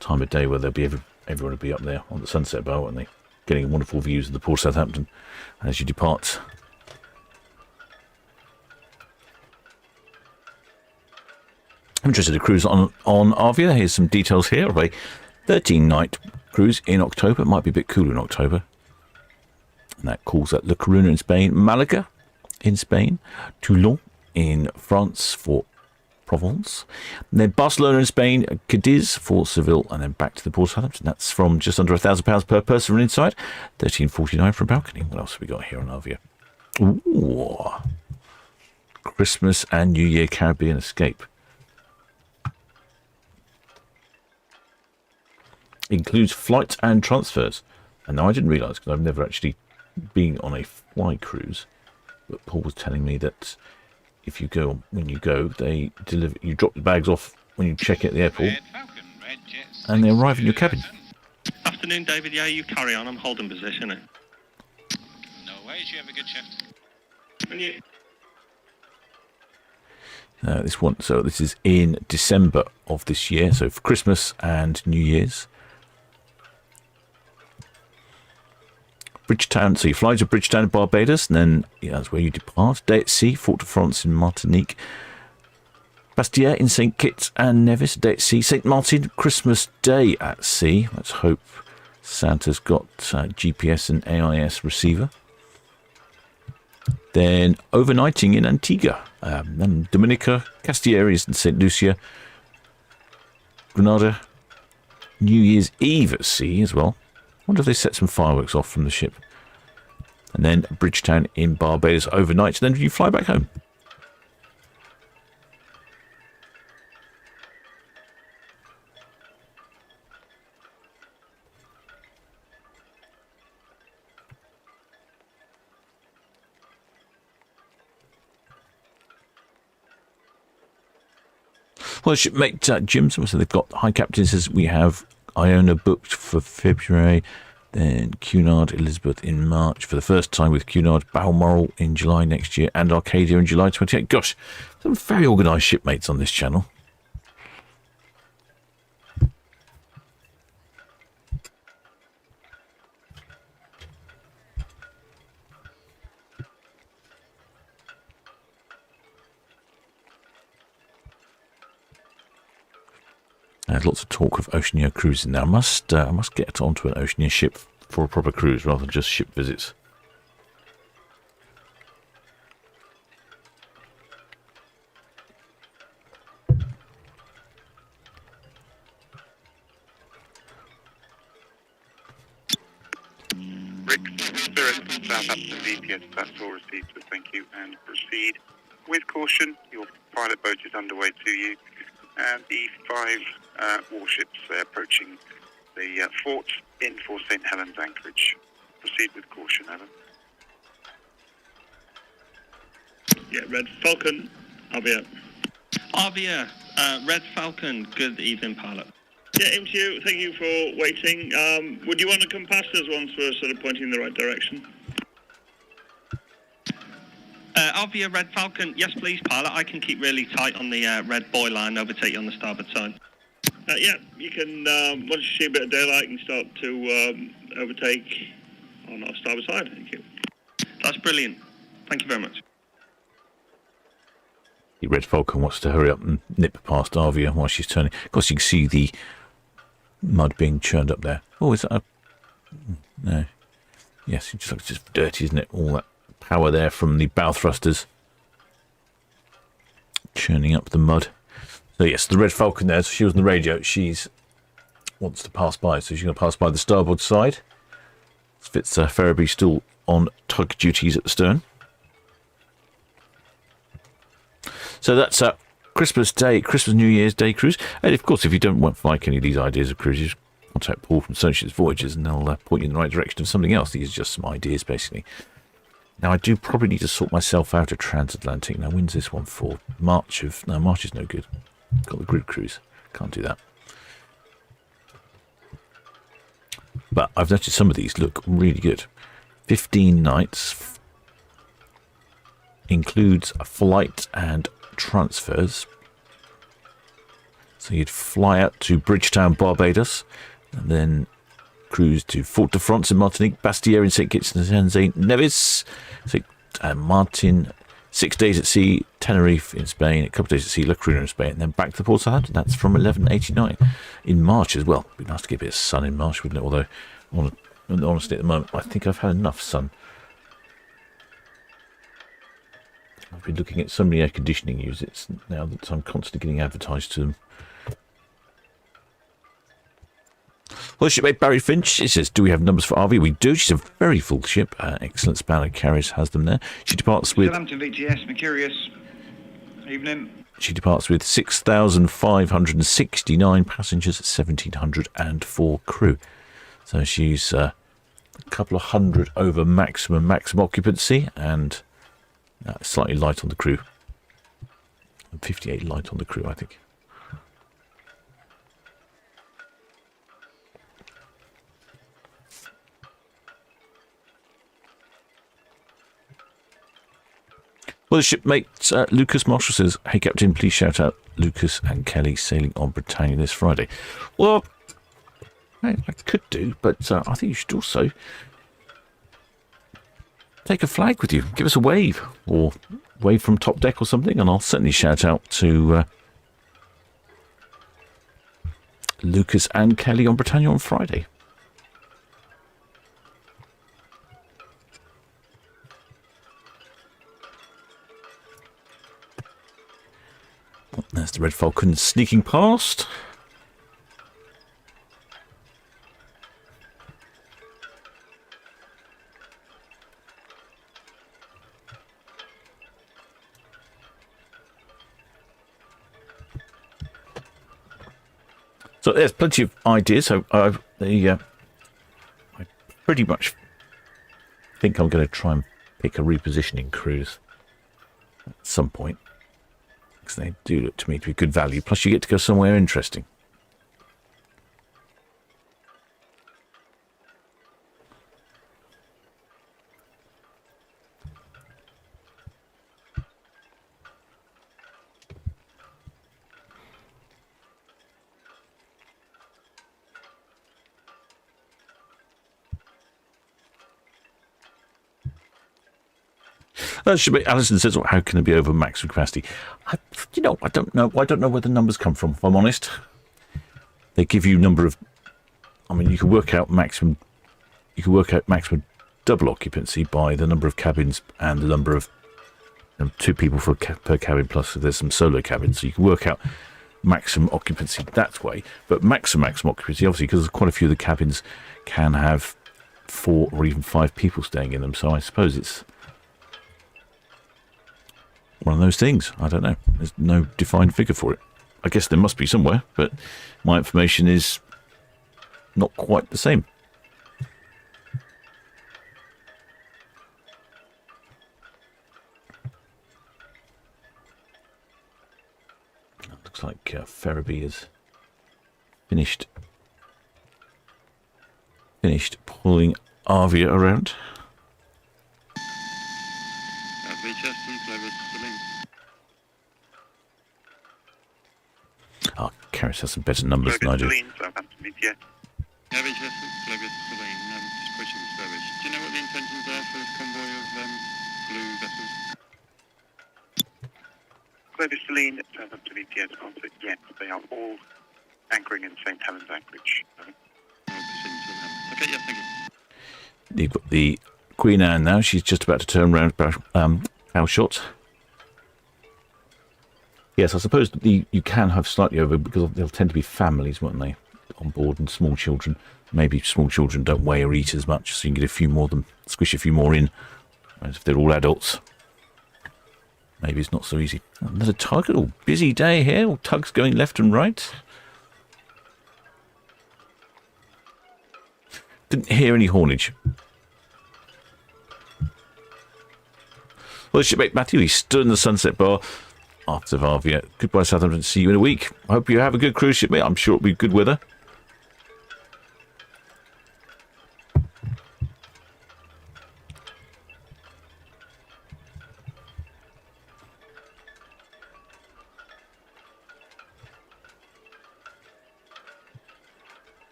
time of day where there'll be everyone will be up there on the Sunset Bar, won't they? Getting wonderful views of the port of Southampton as you depart. I'm interested to cruise on Arvia. Here's some details here of a 13-night cruise in October. It might be a bit cooler in October. And that calls at La Coruna in Spain, Malaga in Spain, Toulon in France for Provence, and then Barcelona in Spain, Cadiz for Seville, and then back to the port of Southampton. That's from just under £1,000 per person from inside, $13.49 for a balcony. What else have we got here on Arvia? Ooh, Christmas and New Year Caribbean escape. Includes flights and transfers. And now I didn't realise, because I've never actually been on a fly cruise, but Paul was telling me that when you go, they deliver. You drop the bags off when you check at the airport, and they arrive in your cabin. Afternoon, David. Yeah, you carry on. I'm holding position. No worries, you have a good shift. And you... This is in December of this year, so for Christmas and New Year's. Bridgetown, so you fly to Bridgetown, Barbados, and then that's where you depart. Day at sea, Fort-de-France in Martinique. Bastia in St. Kitts and Nevis, day at sea. St. Martin, Christmas Day at sea. Let's hope Santa's got GPS and AIS receiver. Then overnighting in Antigua, then Dominica, Castilleries and St. Lucia. Grenada, New Year's Eve at sea as well. Wonder if they set some fireworks off from the ship. And then Bridgetown in Barbados overnight. And then you fly back home. Well, shipmate Jim, so they've got High Captain says we have Iona booked for February, then Cunard, Elizabeth in March for the first time with Cunard, Balmoral in July next year, and Arcadia in July 28. Gosh, some very organised shipmates on this channel. There's lots of talk of Oceania cruising now. I must get onto an Oceania ship for a proper cruise rather than just ship visits. Rick Southampton VTS, that's all received, so thank you, and proceed with caution. Your pilot boat is underway to you, and the 5 warships approaching the fort in for St. Helens anchorage. Proceed with caution, Evan. Yeah, Red Falcon, Arvia. Arvia, Red Falcon, good evening, pilot. Yeah, MTU, thank you for waiting. Would you want to come past us once we're sort of pointing in the right direction? Arvia, Red Falcon, yes please, pilot. I can keep really tight on the red buoy line, overtake you on the starboard side. Yeah, you can, once you see a bit of daylight, you can start to overtake on our starboard side. Thank you. That's brilliant. Thank you very much. The Red Falcon wants to hurry up and nip past Arvia while she's turning. Of course, you can see the mud being churned up there. Oh, is that a... No. Yes, it just looks just dirty, isn't it? All that power there from the bow thrusters churning up the mud. So yes, the Red Falcon there, so she was on the radio. She's wants to pass by, so she's going to pass by the starboard side. Fitz Ferriby still on tug duties at the stern. So that's Christmas Day, Christmas New Year's Day cruise. And of course, if you don't like any of these ideas of cruises, contact Paul from Solent Ships Voyages and they'll point you in the right direction of something else. These are just some ideas, basically. Now, I do probably need to sort myself out a transatlantic. Now, when's this one for? March is no good. Got the group cruise. Can't do that. But I've noticed some of these look really good. 15 nights includes a flight and transfers. So you'd fly out to Bridgetown, Barbados, and then cruise to Fort de France in Martinique, Bastière in St. Kitts and Nevis, St. Martin, 6 days at sea, Tenerife in Spain, a couple of days at sea, La Coruna in Spain, and then back to Port Southampton. That's from 1189 in March as well. It'd be nice to get a bit of sun in March, wouldn't it? Although, honestly, at the moment, I think I've had enough sun. I've been looking at so many air conditioning units now that I'm constantly getting advertised to them. Well, shipmate Barry Finch, it says, do we have numbers for Arvia? We do. She's a very full ship. Excellent span of carriers has them there. She departs with... Southampton VTS, Mercurius. Evening. She departs with 6,569 passengers, 1,704 crew. So she's a couple of hundred over maximum occupancy and slightly light on the crew. 58 light on the crew, I think. Well, the shipmate Lucas Marshall says, hey, Captain, please shout out Lucas and Kelly sailing on Britannia this Friday. Well, I could do, but I think you should also take a flag with you. Give us a wave, or wave from top deck or something, and I'll certainly shout out to Lucas and Kelly on Britannia on Friday. There's the Red Falcon sneaking past. So there's plenty of ideas. So I pretty much think I'm going to try and pick a repositioning cruise at some point. Because they do look to me to be good value. Plus you get to go somewhere interesting. Alison says, well, how can it be over maximum capacity? I don't know. I don't know where the numbers come from, if I'm honest. They give you number of... I mean, you can work out maximum double occupancy by the number of cabins and the number of 2 people per cabin, plus if there's some solo cabins. So you can work out maximum occupancy that way. But maximum occupancy, obviously, because quite a few of the cabins can have 4 or even 5 people staying in them, so I suppose it's one of those things. I don't know. There's no defined figure for it. I guess there must be somewhere, but my information is not quite the same. Looks like Ferriby has finished pulling Arvia around. Oh, Karras has some better numbers than I do. Southampton VTS. Average vessel, Clovis Selene, just pushing the service. Do you know what the intentions are for this convoy of blue vessels? Clovis Selene, Southampton VTS, answer yes. They are all anchoring in St. Helens anchorage. Okay, yes, thank you. You've got the Queen Anne now. She's just about to turn around bow shot. Yes, I suppose you can have slightly over, because they'll tend to be families, won't they, on board, and small children. Maybe small children don't weigh or eat as much, so you can get a few more of them, squish a few more in. Whereas if they're all adults, maybe it's not so easy. Another tug. Oh, busy day here. All tugs going left and right. Didn't hear any hornage. Well, shipmate Matthew, he stood in the sunset bar after Arvia. Goodbye, Southampton. See you in a week. I hope you have a good cruise, shipmate. I'm sure it'll be good weather.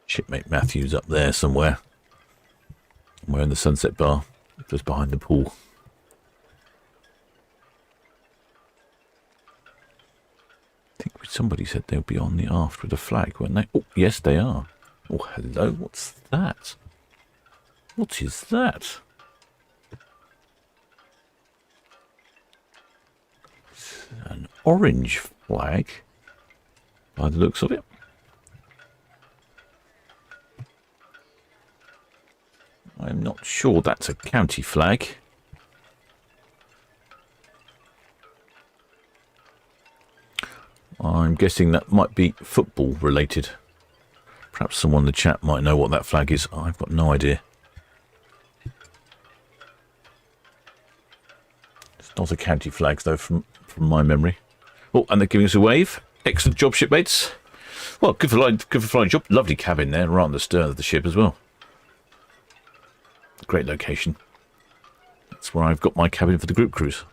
Shipmate Matthew's up there somewhere. We're in the sunset bar, just behind the pool. I think somebody said they'll be on the aft with a flag, weren't they? Oh, yes, they are. Oh, hello. What's that? What is that? It's an orange flag, by the looks of it. I'm not sure that's a county flag. I'm guessing that might be football related. Perhaps someone in the chat might know what that flag is. I've got no idea. It's not a county flag though, from my memory. Oh, and they're giving us a wave. Excellent job, shipmates. Well, good for flying job. Lovely cabin there, right on the stern of the ship as well. Great location. That's where I've got my cabin for the group cruise.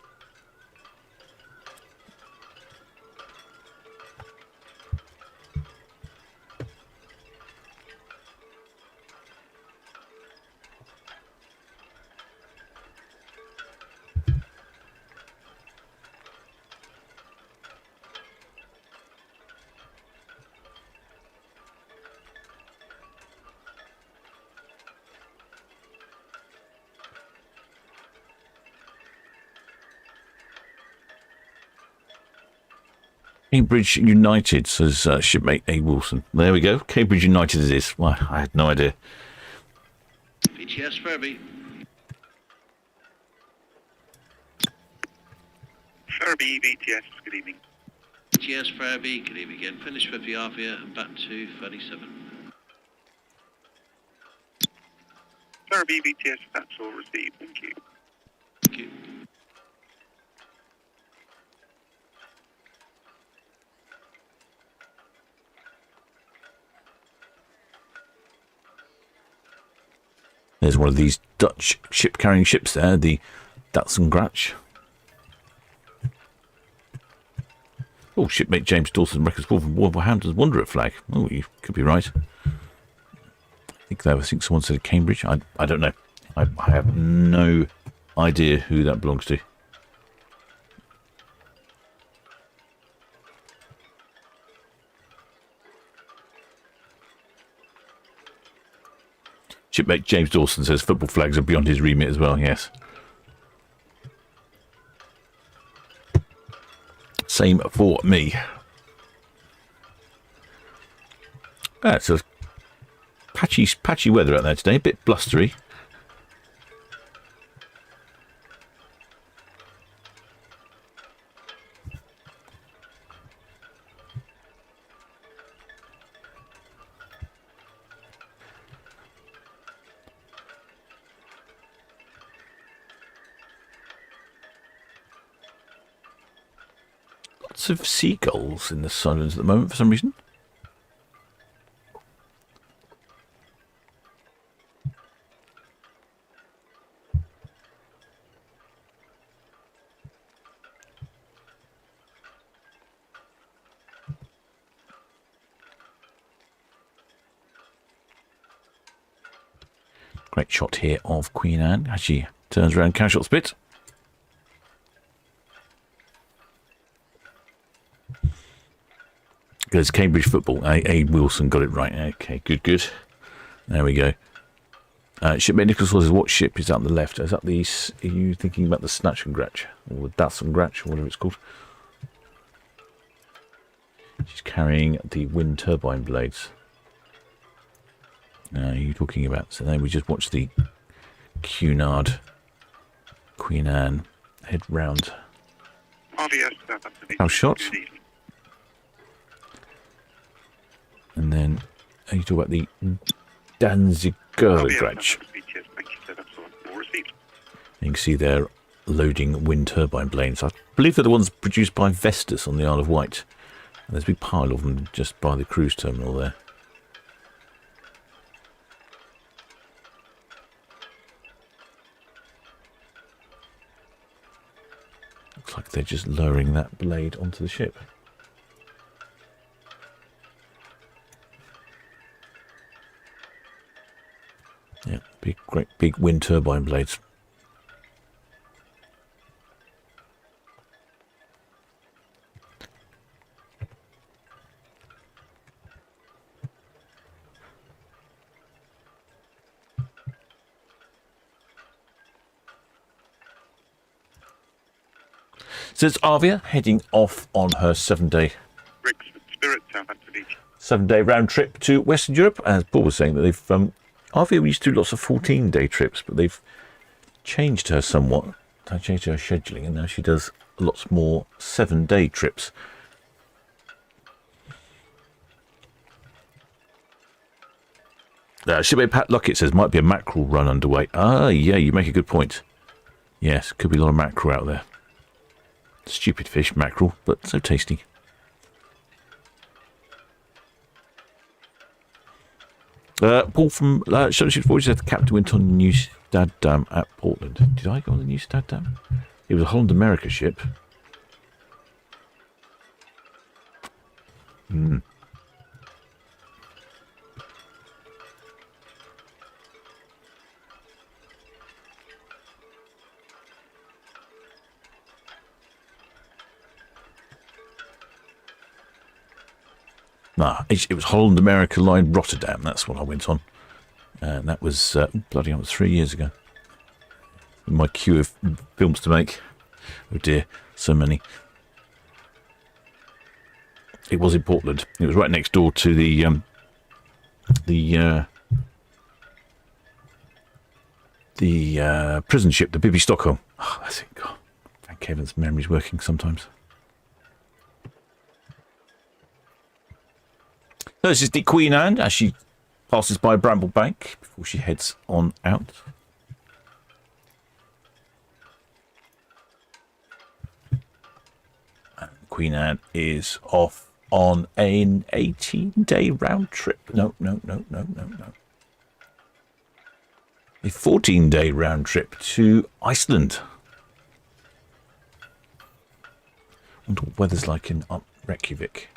Cambridge United, says shipmate A. Wilson. There we go. Cambridge United it is. Well, I had no idea. BTS Ferriby. Ferriby, BTS, good evening. BTS Ferriby, good evening again. Finished with the Arvia and back to 37. Ferriby, BTS, that's all received. Thank you. Thank you. There's one of these Dutch ship-carrying ships there, the Datsun. Oh, shipmate James Dawson records war from Wolverhampton's Wanderer flag. Oh, you could be right. I think someone said Cambridge. I don't know. I have no idea who that belongs to. Shipmate James Dawson says football flags are beyond his remit as well, yes. Same for me. It's a patchy weather out there today, a bit blustery. Lots of seagulls in the silence at the moment for some reason. Great shot here of Queen Anne as she turns around casual spit. Goes Cambridge football. A. Wilson got it right. Okay, good. There we go. Shipmate Nicholas says, what ship is out on the left? Is that the? Are you thinking about the Snatch and Gratch or the Das and Gratch or whatever it's called? She's carrying the wind turbine blades. Are you talking about? So then we just watched the Cunard Queen Anne head round. Arvia, How shot? And then you talk about the Danziger Gratch. You can see they're loading wind turbine blades. I believe they're the ones produced by Vestas on the Isle of Wight. And there's a big pile of them just by the cruise terminal there. Looks like they're just lowering that blade onto the ship. Yeah, great big wind turbine blades. So it's Arvia heading off on her 7-day round trip to Western Europe. As Paul was saying, that they've Arvia used to do lots of 14-day trips, but they've changed her somewhat. They changed her scheduling, and now she does lots more 7-day trips. Shipmate Pat Lockett says, might be a mackerel run underway. Ah, yeah, you make a good point. Yes, could be a lot of mackerel out there. Stupid fish, mackerel, but so tasty. Paul from Solent Ships said the captain went on Newstead Dam at Portland. Did I go on the Newstead Dam? It was a Holland America ship. It was Holland America Line Rotterdam. That's what I went on. And that was, bloody hell, 3 years ago. In my queue of films to make. Oh dear, so many. It was in Portland. It was right next door to the prison ship, the Bibby Stockholm. Oh, that's it. God, thank heavens, memory's working sometimes. So this is the Queen Anne as she passes by Bramblebank before she heads on out. And Queen Anne is off on an 18-day round trip. No. A 14-day round trip to Iceland. I wonder what weather's like in Reykjavik.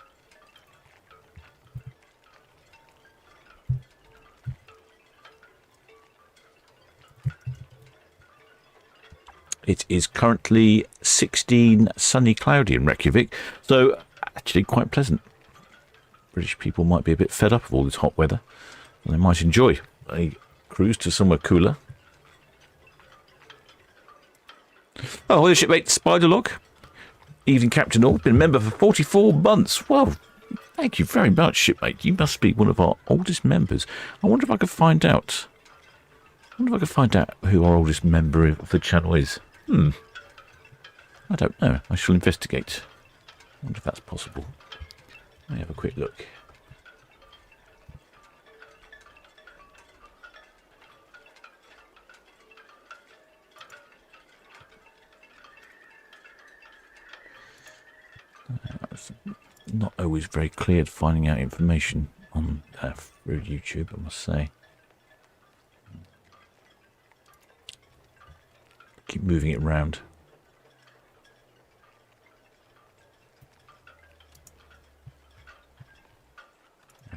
It is currently 16 sunny cloudy in Reykjavik, so actually quite pleasant. British people might be a bit fed up of all this hot weather, and they might enjoy a cruise to somewhere cooler. Oh, the shipmate Spiderlog Evening, Captain Orr. Been a member for 44 months. Well, thank you very much, shipmate. You must be one of our oldest members. I wonder if I could find out. Who our oldest member of the channel is. I don't know. I shall investigate. I wonder if that's possible. Let me have a quick look. It's not always very clear finding out information on through YouTube, I must say. Keep moving it around.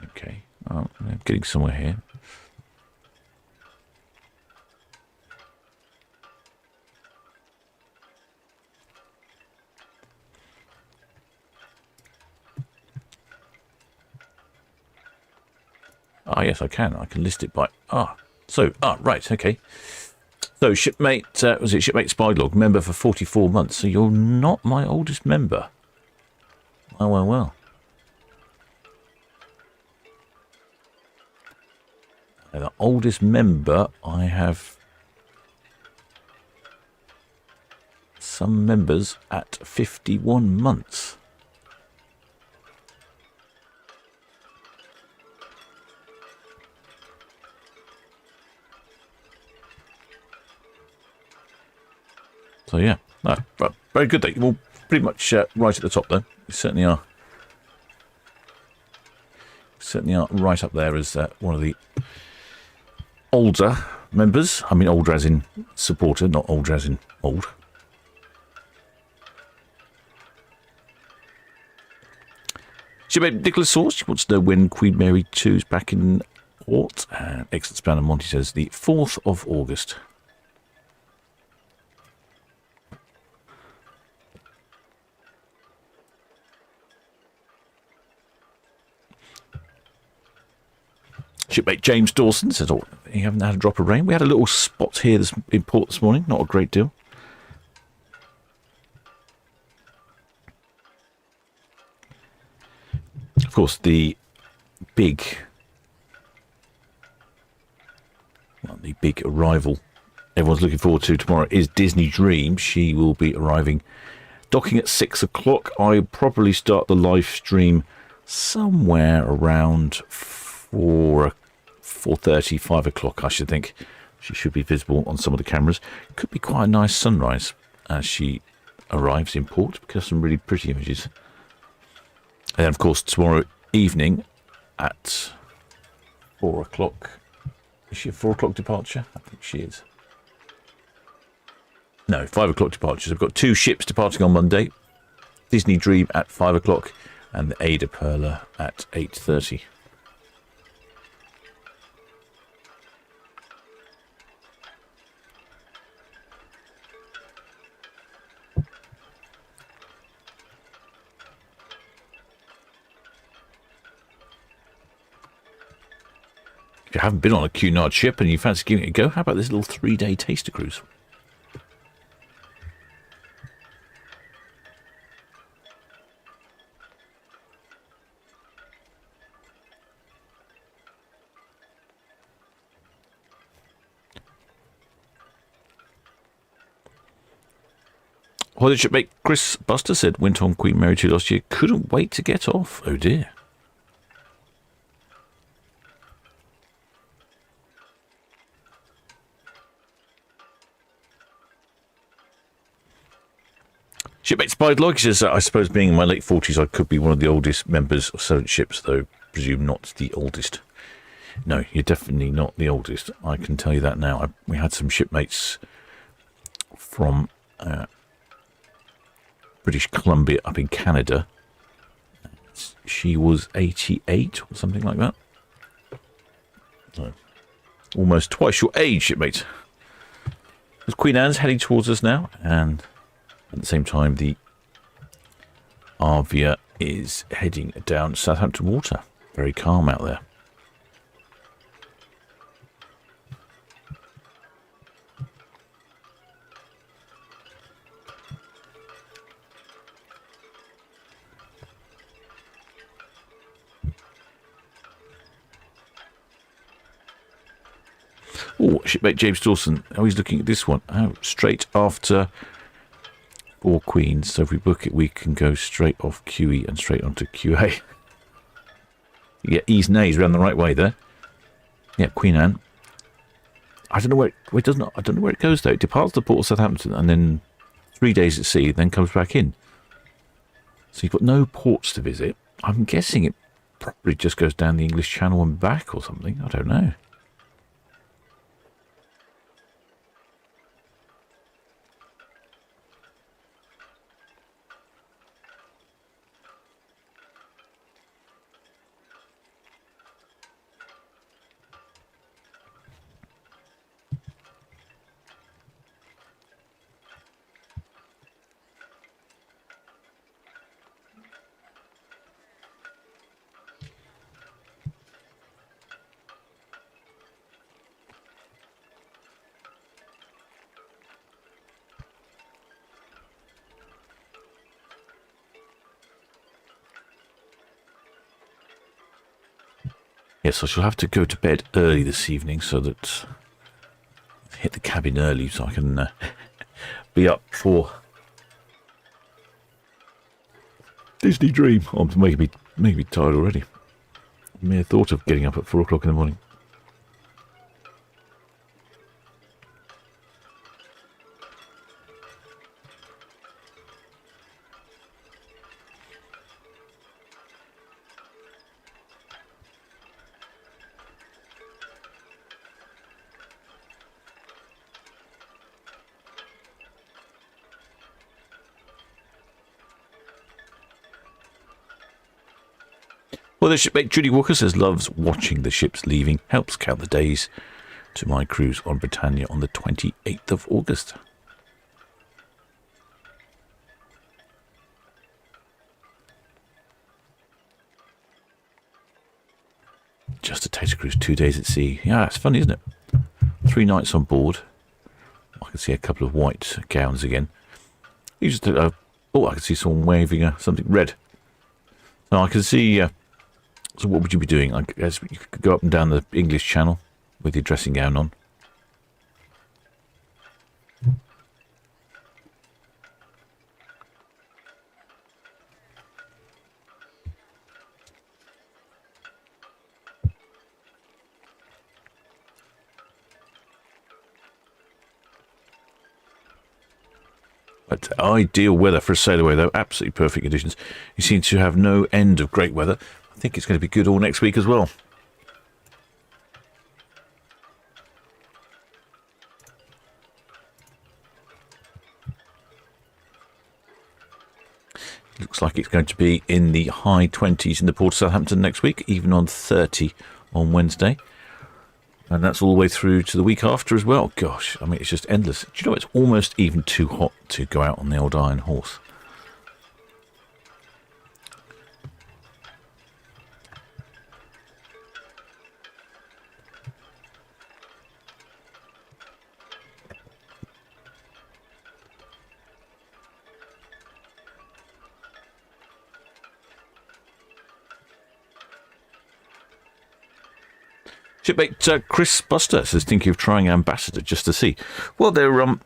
Okay, I'm getting somewhere here. Ah, yes, I can. I can list it by... right, okay. So, shipmate, was it shipmate Spylog, member for 44 months. So you're not my oldest member. Well. The oldest member, I have some members at 51 months. So yeah, no, very good. Well, pretty much right at the top, though. You certainly are. Right up there as one of the older members. I mean, older as in supporter, not older as in old. Shipmate Nicholas Sauce wants to know when Queen Mary 2 is back in port. Excellent span, and Monty says the 4th of August. Shipmate James Dawson says, "Oh, you haven't had a drop of rain. We had a little spot here in port this morning, not a great deal." Of course, the big arrival everyone's looking forward to tomorrow is Disney Dream. She will be arriving, docking at 6 o'clock. I'll probably start the live stream somewhere around 4:30, 5 o'clock, I should think. She should be visible on some of the cameras. Could be quite a nice sunrise as she arrives in port, because some really pretty images. And then, of course, tomorrow evening at 4 o'clock. Is she a 4 o'clock departure? I think she is. No, 5 o'clock departures. I've got 2 ships departing on Monday. Disney Dream at 5 o'clock and the Ada Perla at 8:30. If you haven't been on a Cunard ship and you fancy giving it a go, how about this little 3-day taster cruise? Holiday shipmate Chris Buster said, went on Queen Mary 2 last year, couldn't wait to get off. Oh dear. Shipmate Spied Log says, I suppose being in my late 40s, I could be one of the oldest members of Solent Ships, though presume not the oldest. No, you're definitely not the oldest. I can tell you that now. We had some shipmates from British Columbia up in Canada. She was 88 or something like that. So, almost twice your age, shipmate. There's Queen Anne's heading towards us now, and at the same time, the Arvia is heading down Southampton water. Very calm out there. Oh, shipmate James Dawson. Oh, he's looking at this one. Oh, straight after 4 Queens. So if we book it, we can go straight off QE and straight onto QA. Yeah, E's nays around the right way there. Yeah, Queen Anne. I don't know where it does not. I don't know where it goes though. It departs the port of Southampton and then 3 days at sea, then comes back in. So you've got no ports to visit. I'm guessing it probably just goes down the English Channel and back or something. I don't know. Yes, I shall have to go to bed early this evening so that hit the cabin early so I can be up for Disney Dream. Oh, I'm making me tired already. Mere thought of getting up at 4 o'clock in the morning. Well, the shipmate Judy Walker says loves watching the ships leaving, helps count the days to my cruise on Britannia on the 28th of August. Just a taster cruise, 2 days at sea. Yeah, it's funny, isn't it? 3 nights on board. I can see a couple of white gowns again. You just I can see someone waving something red. So I can see. So what would you be doing? I guess you could go up and down the English Channel with your dressing gown on. But ideal weather for a sail away, though. Absolutely perfect conditions. You seem to have no end of great weather. I think it's going to be good all next week as well. Looks like it's going to be in the high 20s in the port of Southampton next week, even on 30 on Wednesday. And that's all the way through to the week after as well. Gosh, I mean, it's just endless. Do you know, it's almost even too hot to go out on the old Iron Horse. Shipmate Chris Buster says, thinking of trying Ambassador just to see. Well, they're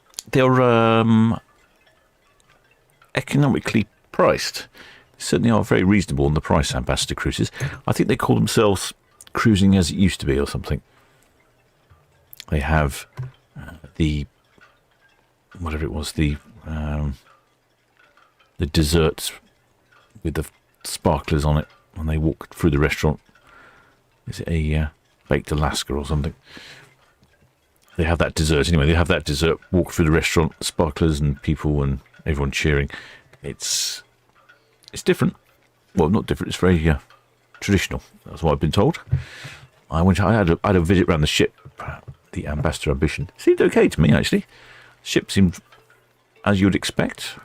economically priced. They certainly are very reasonable on the price, Ambassador cruises. I think they call themselves Cruising as It Used to Be or something. They have the desserts with the sparklers on it when they walk through the restaurant. Is it a baked Alaska or something? They have that dessert anyway. They have that dessert, walk through the restaurant, sparklers and people and everyone cheering. It's different. Well, not different. It's very traditional. That's what I've been told. I had a visit around the ship. The Ambassador Ambition seemed okay to me, actually. Ship seemed as you'd expect.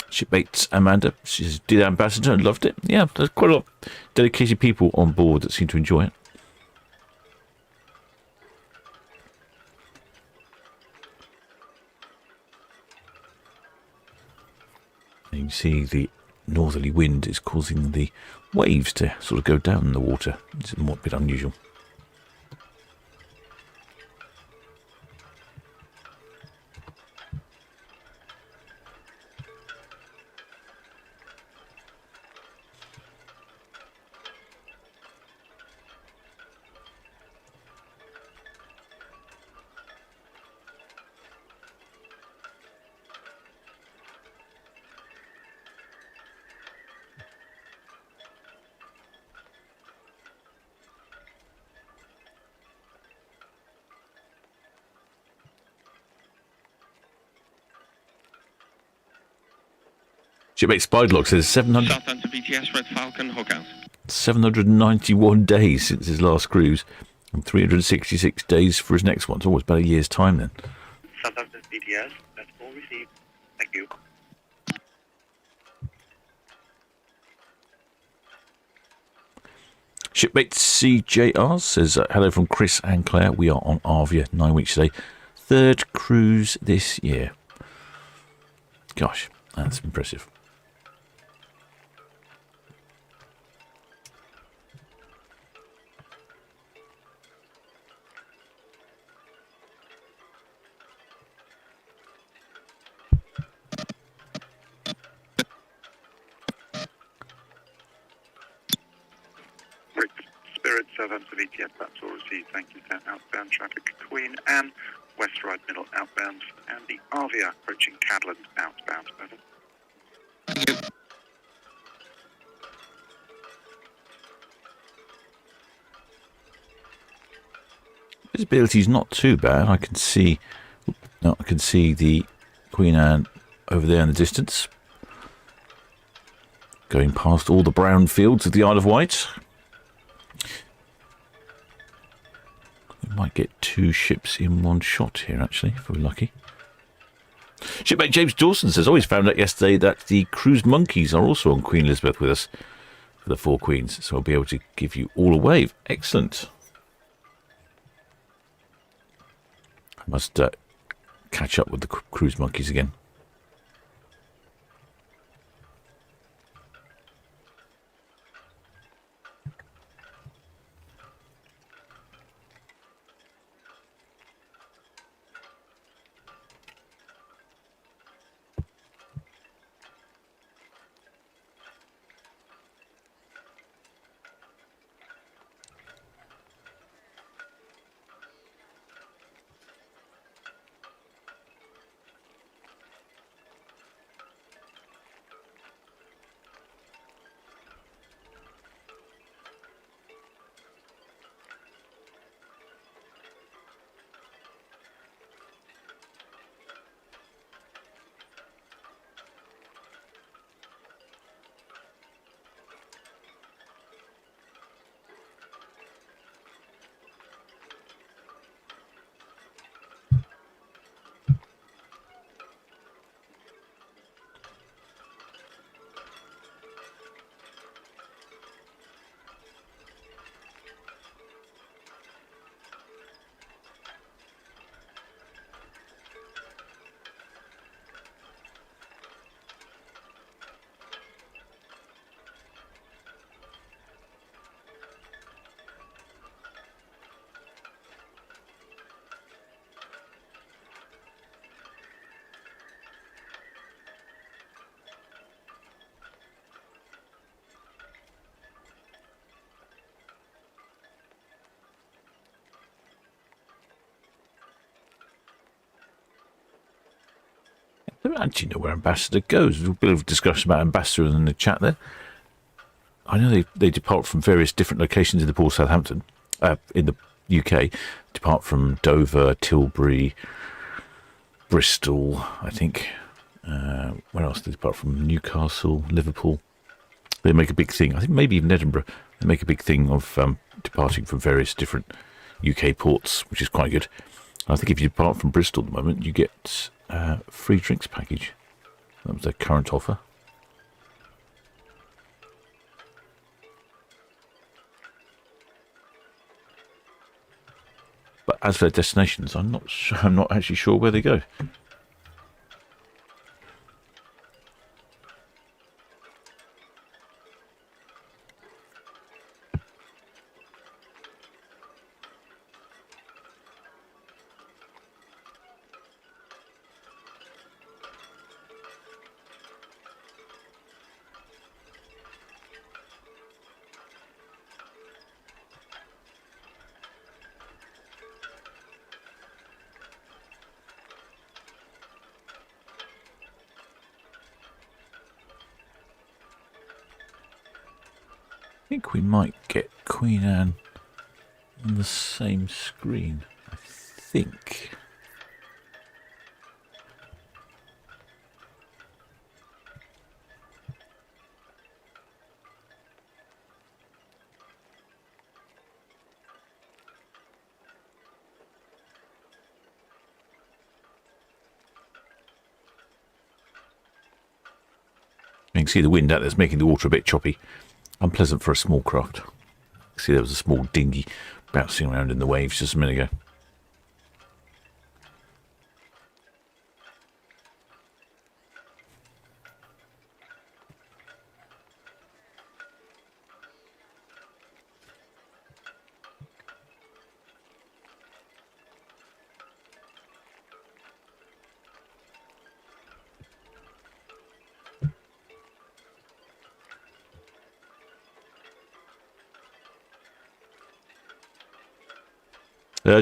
Shipmate Amanda, she did Ambassador and loved it. Yeah, there's quite a lot of dedicated people on board that seem to enjoy it. You can see the northerly wind is causing the waves to sort of go down in the water. It's a bit unusual. Shipmate Spiderlock says Southampton VTS, Red Falcon, hook out. 791 days since his last cruise and 366 days for his next one. It's almost about a year's time then. Southampton BTS, that's all received. Thank you. Shipmate CJR says, hello from Chris and Claire. We are on Arvia, 9 weeks today. 3rd cruise this year. Gosh, that's impressive. Spirit, Southampton VTS, that's all received. Thank you, sir. Outbound traffic, Queen Anne, West Ride Middle outbound, and the Arvia approaching Cadland outbound. Over. Thank you. Visibility is not too bad. I can see the Queen Anne over there in the distance, going past all the brown fields of the Isle of Wight. We might get 2 ships in one shot here, actually, if we're lucky. Shipmate James Dawson says, always found out yesterday that the cruise monkeys are also on Queen Elizabeth with us for the 4 Queens, so I'll be able to give you all a wave. Excellent. I must catch up with the cruise monkeys again. I don't actually know where Ambassador goes. There's a bit of discussion about Ambassador in the chat there. I know they depart from various different locations in the Port of Southampton, in the UK. Depart from Dover, Tilbury, Bristol, I think. Where else do they depart from? Newcastle, Liverpool. They make a big thing. I think maybe even Edinburgh. They make a big thing of departing from various different UK ports, which is quite good. I think if you depart from Bristol at the moment, you get free drinks package. That was their current offer. But as for their destinations, I'm not actually sure where they go. think we might get Queen Anne on the same screen. I think. You can see the wind out there's making the water a bit choppy. Unpleasant for a small craft. See, there was a small dinghy bouncing around in the waves just a minute ago.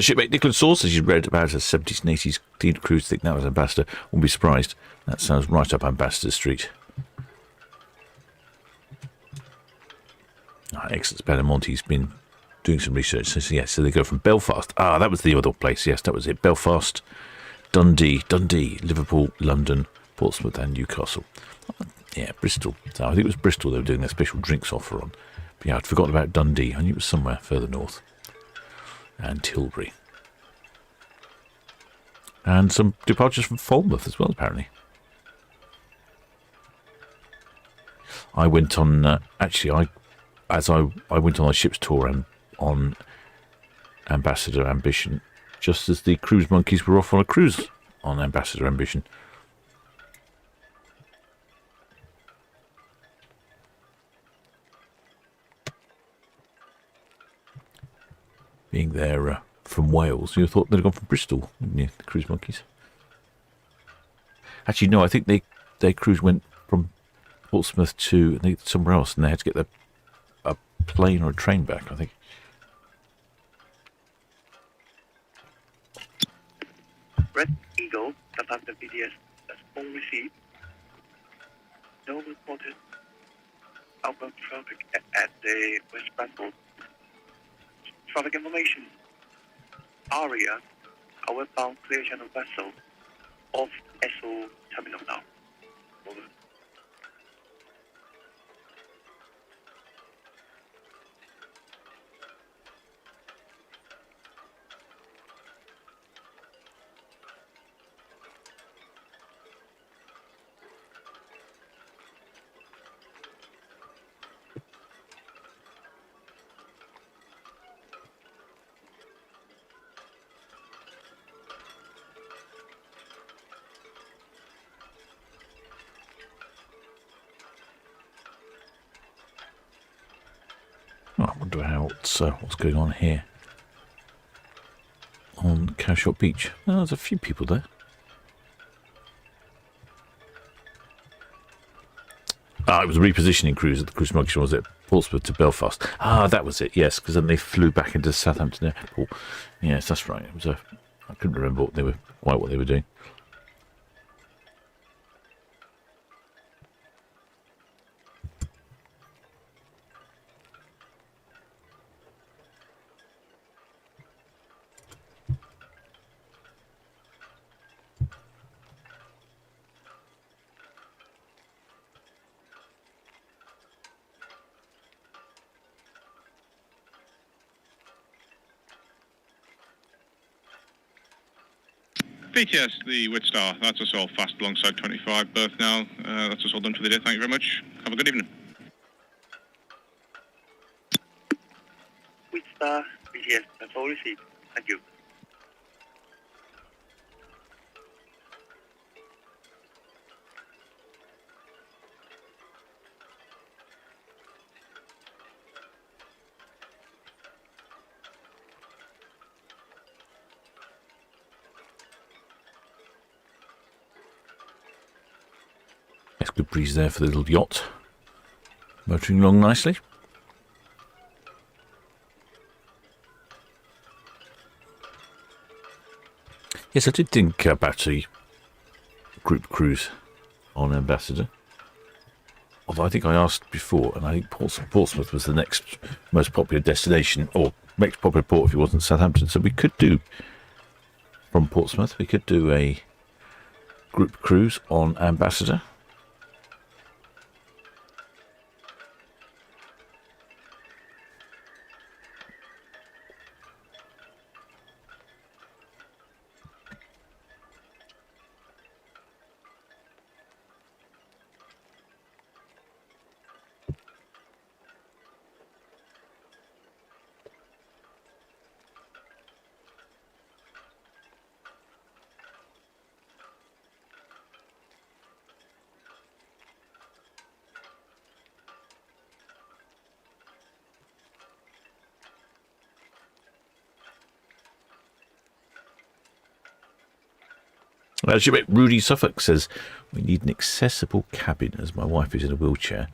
Shipmate Nicholas Sauce, as you read about a 70s and 80s themed cruise, think that was Ambassador. Won't be surprised. That sounds right up Ambassador Street. Excellent. Benamonte's been doing some research. So they go from Belfast. That was the other place. Yes, that was it. Belfast, Dundee, Liverpool, London, Portsmouth and Newcastle. Yeah, Bristol. So I think it was Bristol they were doing their special drinks offer on. But yeah, I'd forgotten about Dundee. I knew it was somewhere further north. And Tilbury. And some departures from Falmouth as well, apparently. I went on, I went on a ship's tour and on Ambassador Ambition, just as the cruise monkeys were off on a cruise on Ambassador Ambition. Being there from Wales, you thought they'd gone from Bristol, wouldn't you, the cruise monkeys? Actually, no, I think their cruise went from Portsmouth to somewhere else, and they had to get a plane or a train back, I think. Red Eagle, Southampton BDS, that's all received. No reported outbound traffic at the West Bradford. Traffic information. Arvia, outbound clear channel vessel off Esso terminal now. Over. I wonder what's going on here on Cowshot Beach. Oh, there's a few people there. It was a repositioning cruise at the cruise monkeys, was it? Portsmouth to Belfast. That was it, yes, because then they flew back into Southampton Airport. Yes, that's right. It was I couldn't remember what they were doing. BTS, the Witstar, that's us all fast alongside 25 berth now. That's us all done for the day. Thank you very much. Have a good evening. Witstar, BTS, that's all received. Thank you. Yes, good breeze there for the little yacht. Motoring along nicely. Yes, I did think about a group cruise on Ambassador. Although I think I asked before, and I think Portsmouth was the next most popular destination, or next popular port if it wasn't Southampton. So we could do, from Portsmouth, we could do a group cruise on Ambassador. Shipmate Rudy Suffolk says, we need an accessible cabin as my wife is in a wheelchair.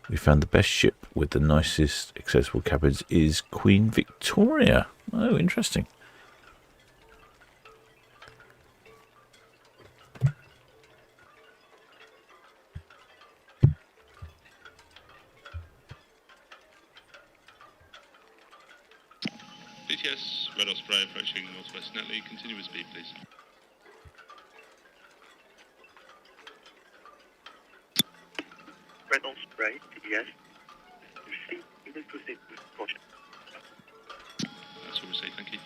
We found the best ship with the nicest accessible cabins is Queen Victoria. Oh, interesting. BTS, Red Osprey approaching northwest Netley. Continue with speed, please. Red Osprey, yes. Even proceed with caution. That's all we say, thank you.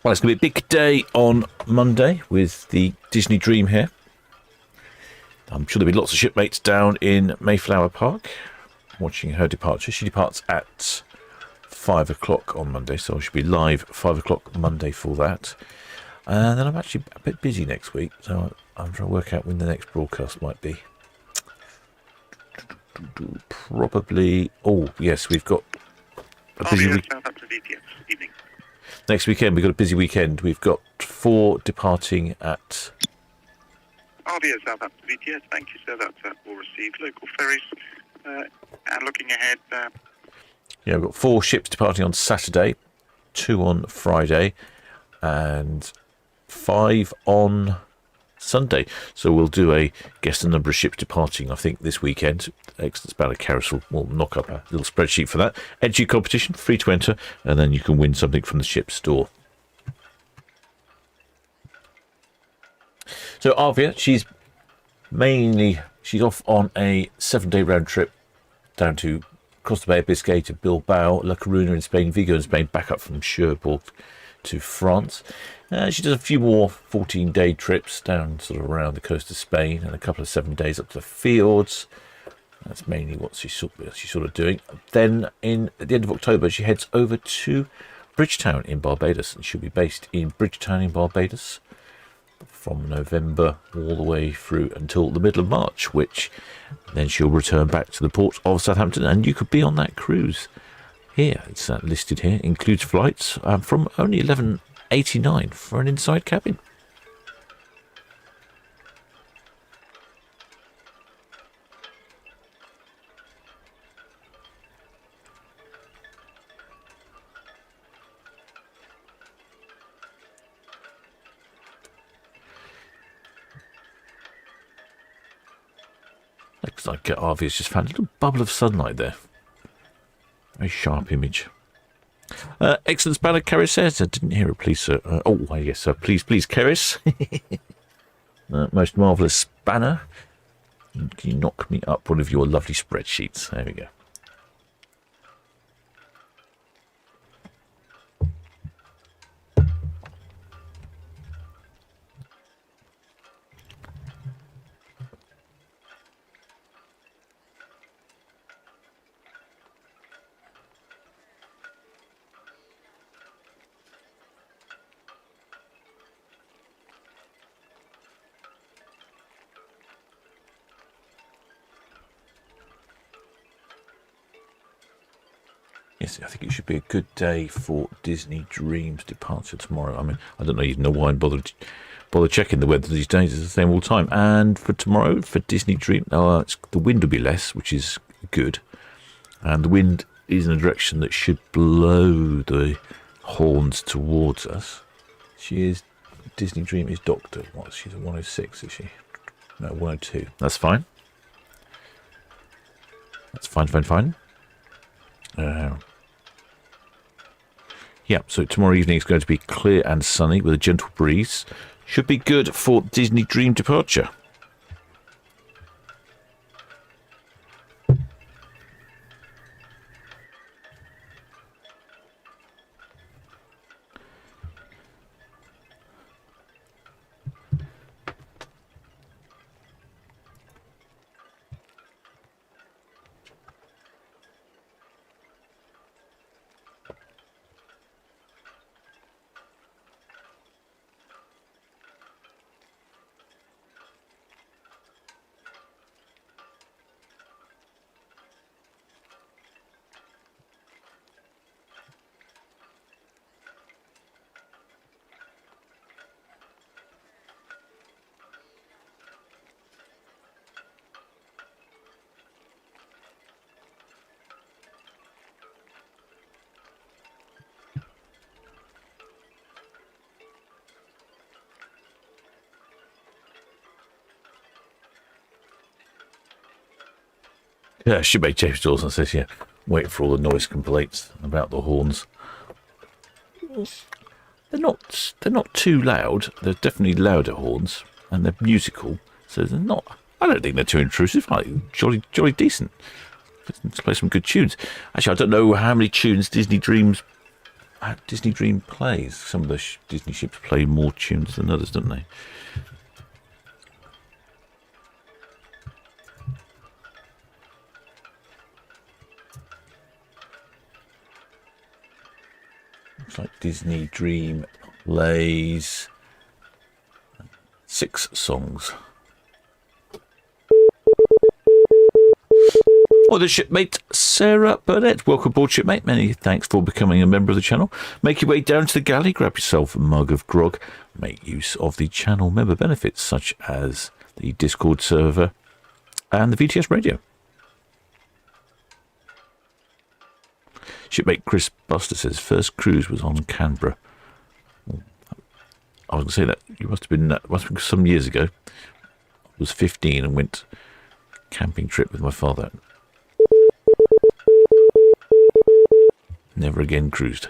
Well, it's going to be a big day on Monday with the Disney Dream here. I'm sure there'll be lots of shipmates down in Mayflower Park watching her departure. She departs at 5 o'clock on Monday, so I should be live 5 o'clock Monday for that. And then I'm actually a bit busy next week, so I'm trying to work out when the next broadcast might be. Probably... Oh, yes, we've got a busy week. Evening. Next weekend, we've got a busy weekend. We've got 4 departing at... Arvia, Southampton VTS, thank you, sir. That will receive local ferries. And looking ahead... Yeah, we've got 4 ships departing on Saturday, 2 on Friday, and 5 on Sunday. So we'll do a guess the number of ships departing, I think, this weekend. Excellent Spanner Carousel will knock up a little spreadsheet for that. Edgy competition, free to enter, and then you can win something from the ship store. So Arvia, she's off on a 7-day round trip down to across the Bay of Biscay to Bilbao, La Coruña in Spain, Vigo in Spain, back up from Cherbourg to France. She does a few more 14-day trips down sort of around the coast of Spain and a couple of 7 days up to the fjords. That's mainly what she's sort of doing. Then at the end of October, she heads over to Bridgetown in Barbados, and she'll be based in Bridgetown in Barbados from November all the way through until the middle of March, which then she'll return back to the port of Southampton, and you could be on that cruise here. It's listed here, includes flights from only $11.89 for an inside cabin. Looks like Arvia's just found a little bubble of sunlight there. Very sharp image. Excellent Spanner, Keris says. I didn't hear a please, sir. Yes, sir. Please, Keris. Most marvellous Spanner. Can you knock me up one of your lovely spreadsheets? There we go. Yes, I think it should be a good day for Disney Dream's departure tomorrow. I mean, I don't even know why I bother checking the weather these days. It's the same all the time. And for tomorrow, for Disney Dream, the wind will be less, which is good. And the wind is in a direction that should blow the horns towards us. Disney Dream is Doctor. She's a 106, is she? No, 102. That's fine. That's fine. Yeah, so tomorrow evening is going to be clear and sunny with a gentle breeze. Should be good for Disney Dream departure. Yeah, shipmate James Dawson says, yeah, wait for all the noise complaints about the horns. They're not too loud. They're definitely louder horns, and they're musical. So they're not. I don't think they're too intrusive. I think jolly decent. Let's play some good tunes. Actually, I don't know how many tunes Disney Dreams Disney Dream plays. Some of the Disney ships play more tunes than others, don't they? Looks like Disney Dream plays 6 songs. Well, the shipmate Sarah Burnett. Welcome aboard, shipmate. Many thanks for becoming a member of the channel. Make your way down to the galley, grab yourself a mug of grog, make use of the channel member benefits such as the Discord server and the VTS radio. Shipmate Chris Buster says first cruise was on Canberra. I was going to say that you must have been some years ago. I was 15 and went camping trip with my father. Never again cruised.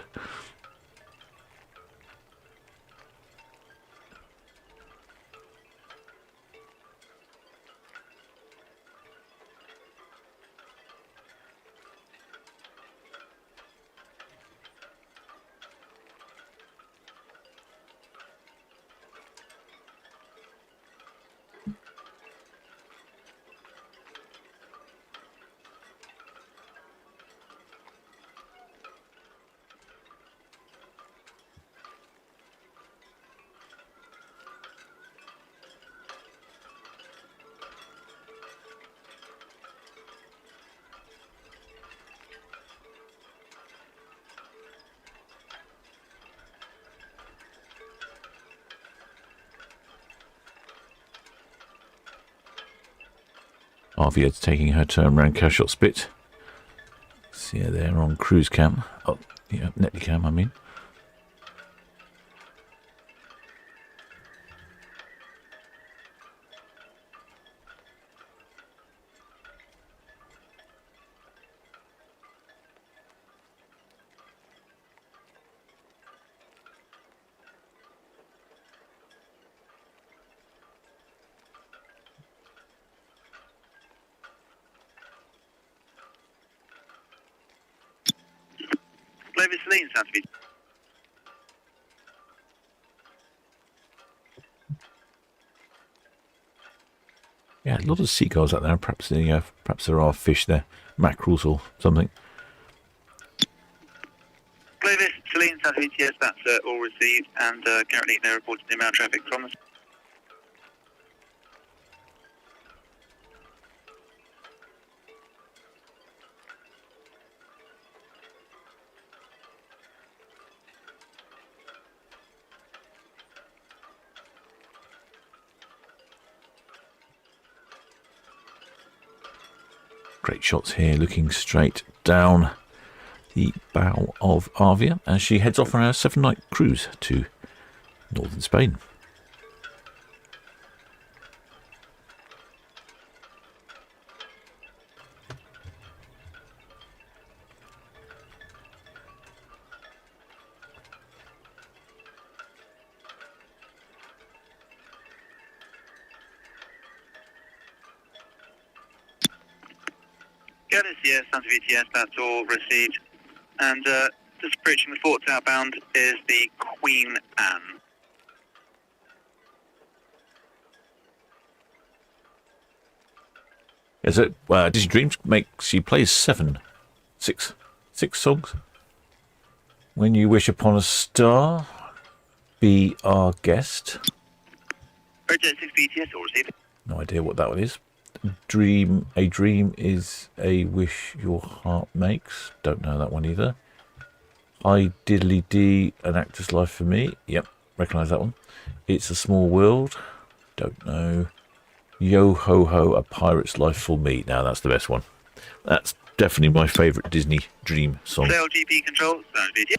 Arvia taking her turn around Cashot Spit. See her there on cruise cam. Oh, yeah, netly cam, I mean. Celine, sounds to be. Yeah, a lot of seagulls out there. Perhaps there are fish there, mackerels or something. Clovis, Celine, sounds to be. Yes, that's all received, and currently no reported inbound traffic from us. Great shots here, looking straight down the bow of Arvia as she heads off on her 7-night cruise to northern Spain. Yes, Santa VTS, that's all received. And just approaching the forts outbound is the Queen Anne. Yeah, so Disney Dreams she plays six songs. When You Wish Upon a Star, Be Our Guest. Roger 6 VTS, all received. No idea what that one is. Dream is a wish your heart makes. Don't know that one either. I Diddly Dee, An Actor's Life for Me. Yep, recognise that one. It's a Small World. Don't know. Yo Ho Ho, A Pirate's Life for Me. Now that's the best one. That's definitely my favourite Disney Dream song. Sail GP control, sounds VTS.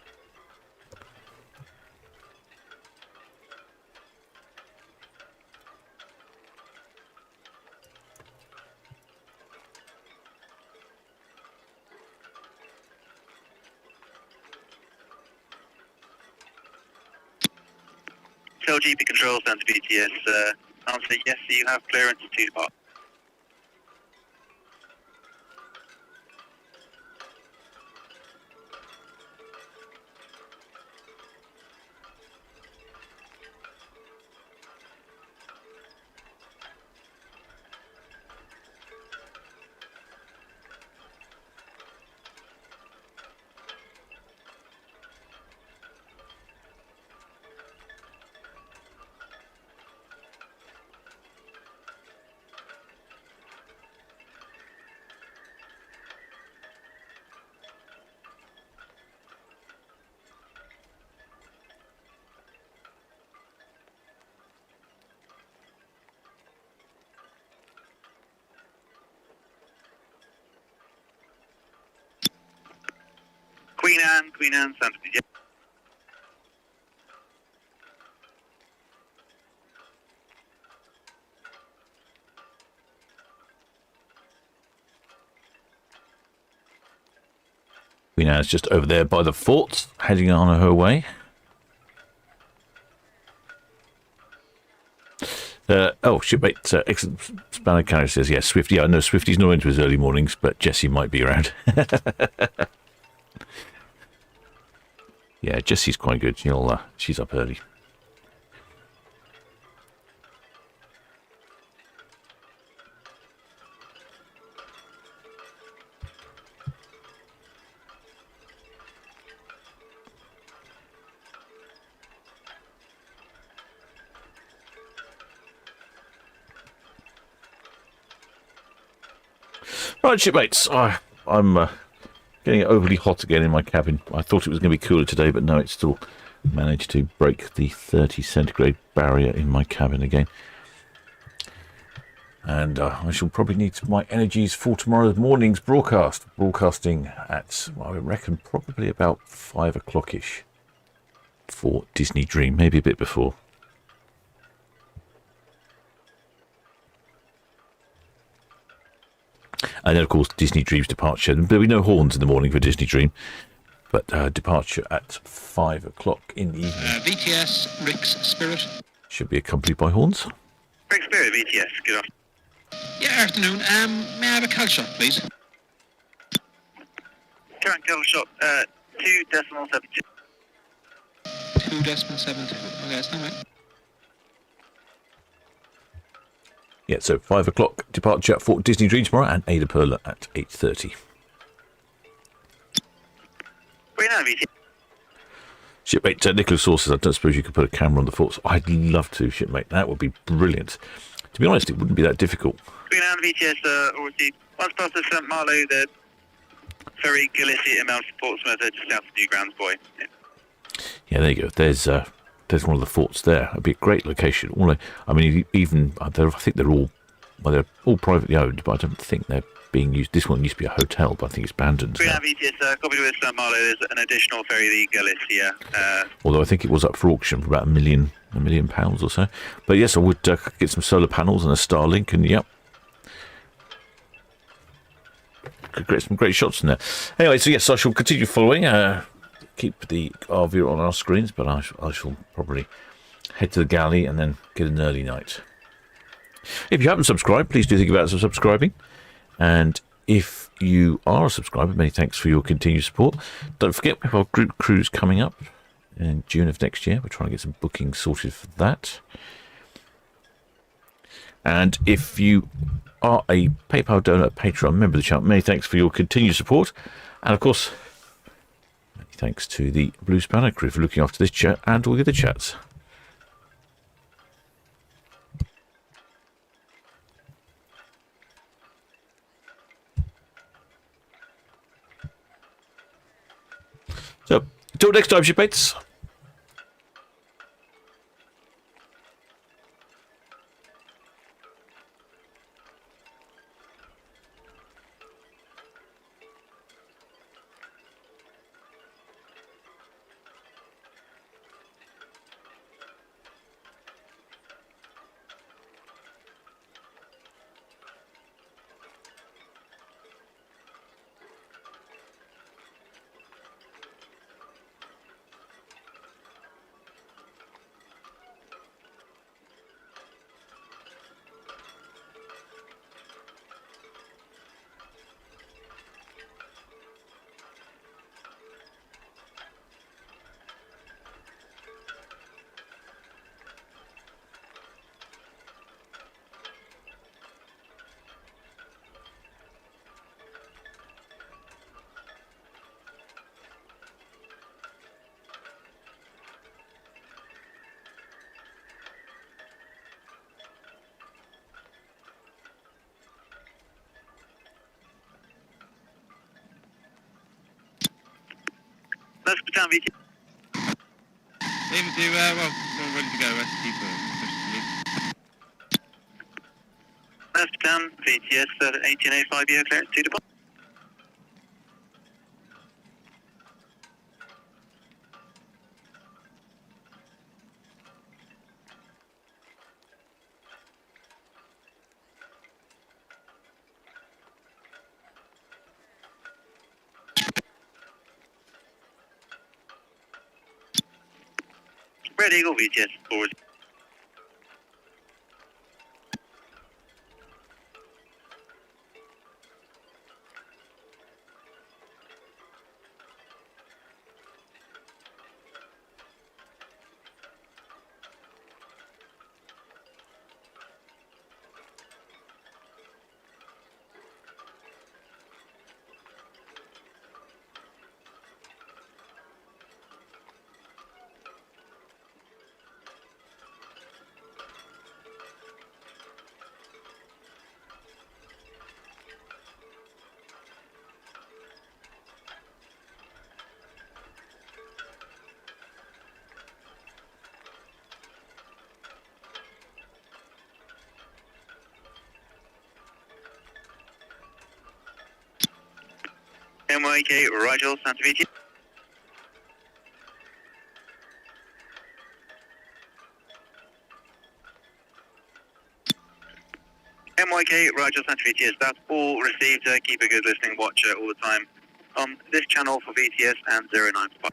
GP control, Santa VTS, answer yes, you have clearance to depart. Queen Anne, Santa VTS. Queen Anne's just over there by the fort, heading on her way. Shipmate, excellent Spanish character says, yes, Swifty. I know Swifty's not into his early mornings, but Jessie might be around. Yeah, Jessie's quite good. She's up early. Right, shipmates, I'm getting overly hot again in my cabin. I thought it was going to be cooler today, but no, it's still managed to break the 30 centigrade barrier in my cabin again. And I shall probably need my energies for tomorrow morning's broadcasting at, well, I reckon, probably about 5 o'clock-ish for Disney Dream, maybe a bit before. And then, of course, Disney Dream's departure. There'll be no horns in the morning for Disney Dream, but departure at 5 o'clock in the evening. VTS, Rick's Spirit. Should be accompanied by horns. Rick's Spirit, VTS, good afternoon. Yeah, afternoon. May I have a cal shot, please? Current kill shot, 2.72. 2.72. Okay, that's not right. Yeah, so 5 o'clock departure for Disney Dream tomorrow, and Ada Perla at 8:30. Shipmate Nicholas Sources, I don't suppose you could put a camera on the forts. I'd love to, shipmate. That would be brilliant. To be honest, it wouldn't be that difficult. Queen Anne VTS, already once past the St. Malo, the ferry Galicia inbound to Portsmouth, just south of New Grounds Buoy. Yeah, there you go. There's one of the forts there. It'd be a great location. I think they're all privately owned, but I don't think they're being used. This one used to be a hotel, but I think it's abandoned. Queen Anne VTS, copied with St. Malo, there's an additional ferry, the Galicia. Although I think it was up for auction for about £1 million or so. But yes, I would get some solar panels and a Starlink, and yep. Could get some great shots in there. Anyway, so yes, I shall continue following. Keep the Arvia on our screens, but I shall probably head to the galley and then get an early night. If you haven't subscribed, please do think about subscribing. And if you are a subscriber, many thanks for your continued support. Don't forget, we have our group cruise coming up in June of next year. We're trying to get some bookings sorted for that. And if you are a PayPal donor, Patreon member of the channel, many thanks for your continued support. And of course, many thanks to the Blue Spanner crew for looking after this chat and all the other chats. So, until next time, shipmates. That's the Town VT. Leave it to, we're ready to go. That's the Town VTS, 18A5 year clearance to depart. Red Eagle, VTS, all received. MYK, Rigel, Santa VTS. MYK, Rigel, Santa VTS, that's all received. Keep a good listening watch all the time on this channel for VTS and 095.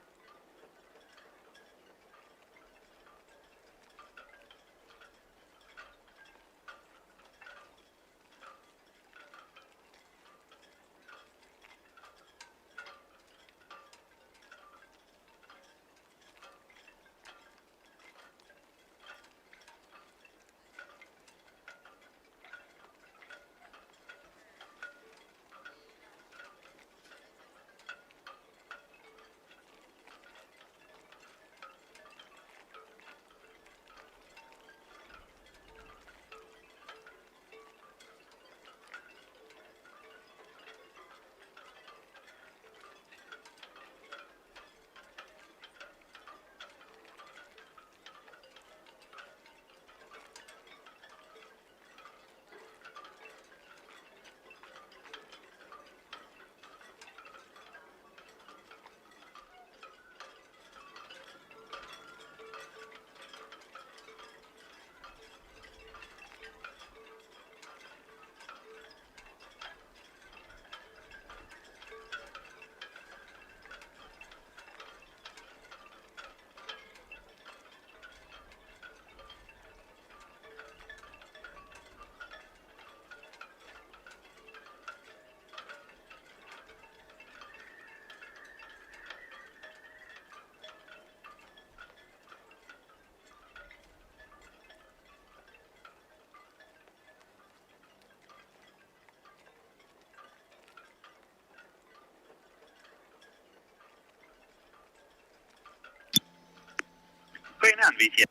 Cunard, VTS.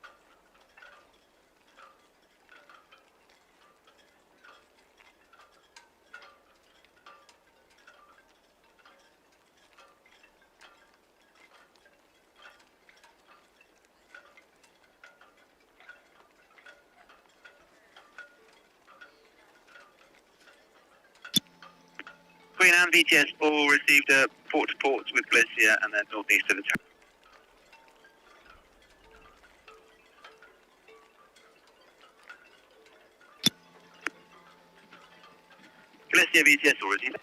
Cunard, VTS, all received port to port with Glacier and then northeast of the town. Glacier, VTS, all received.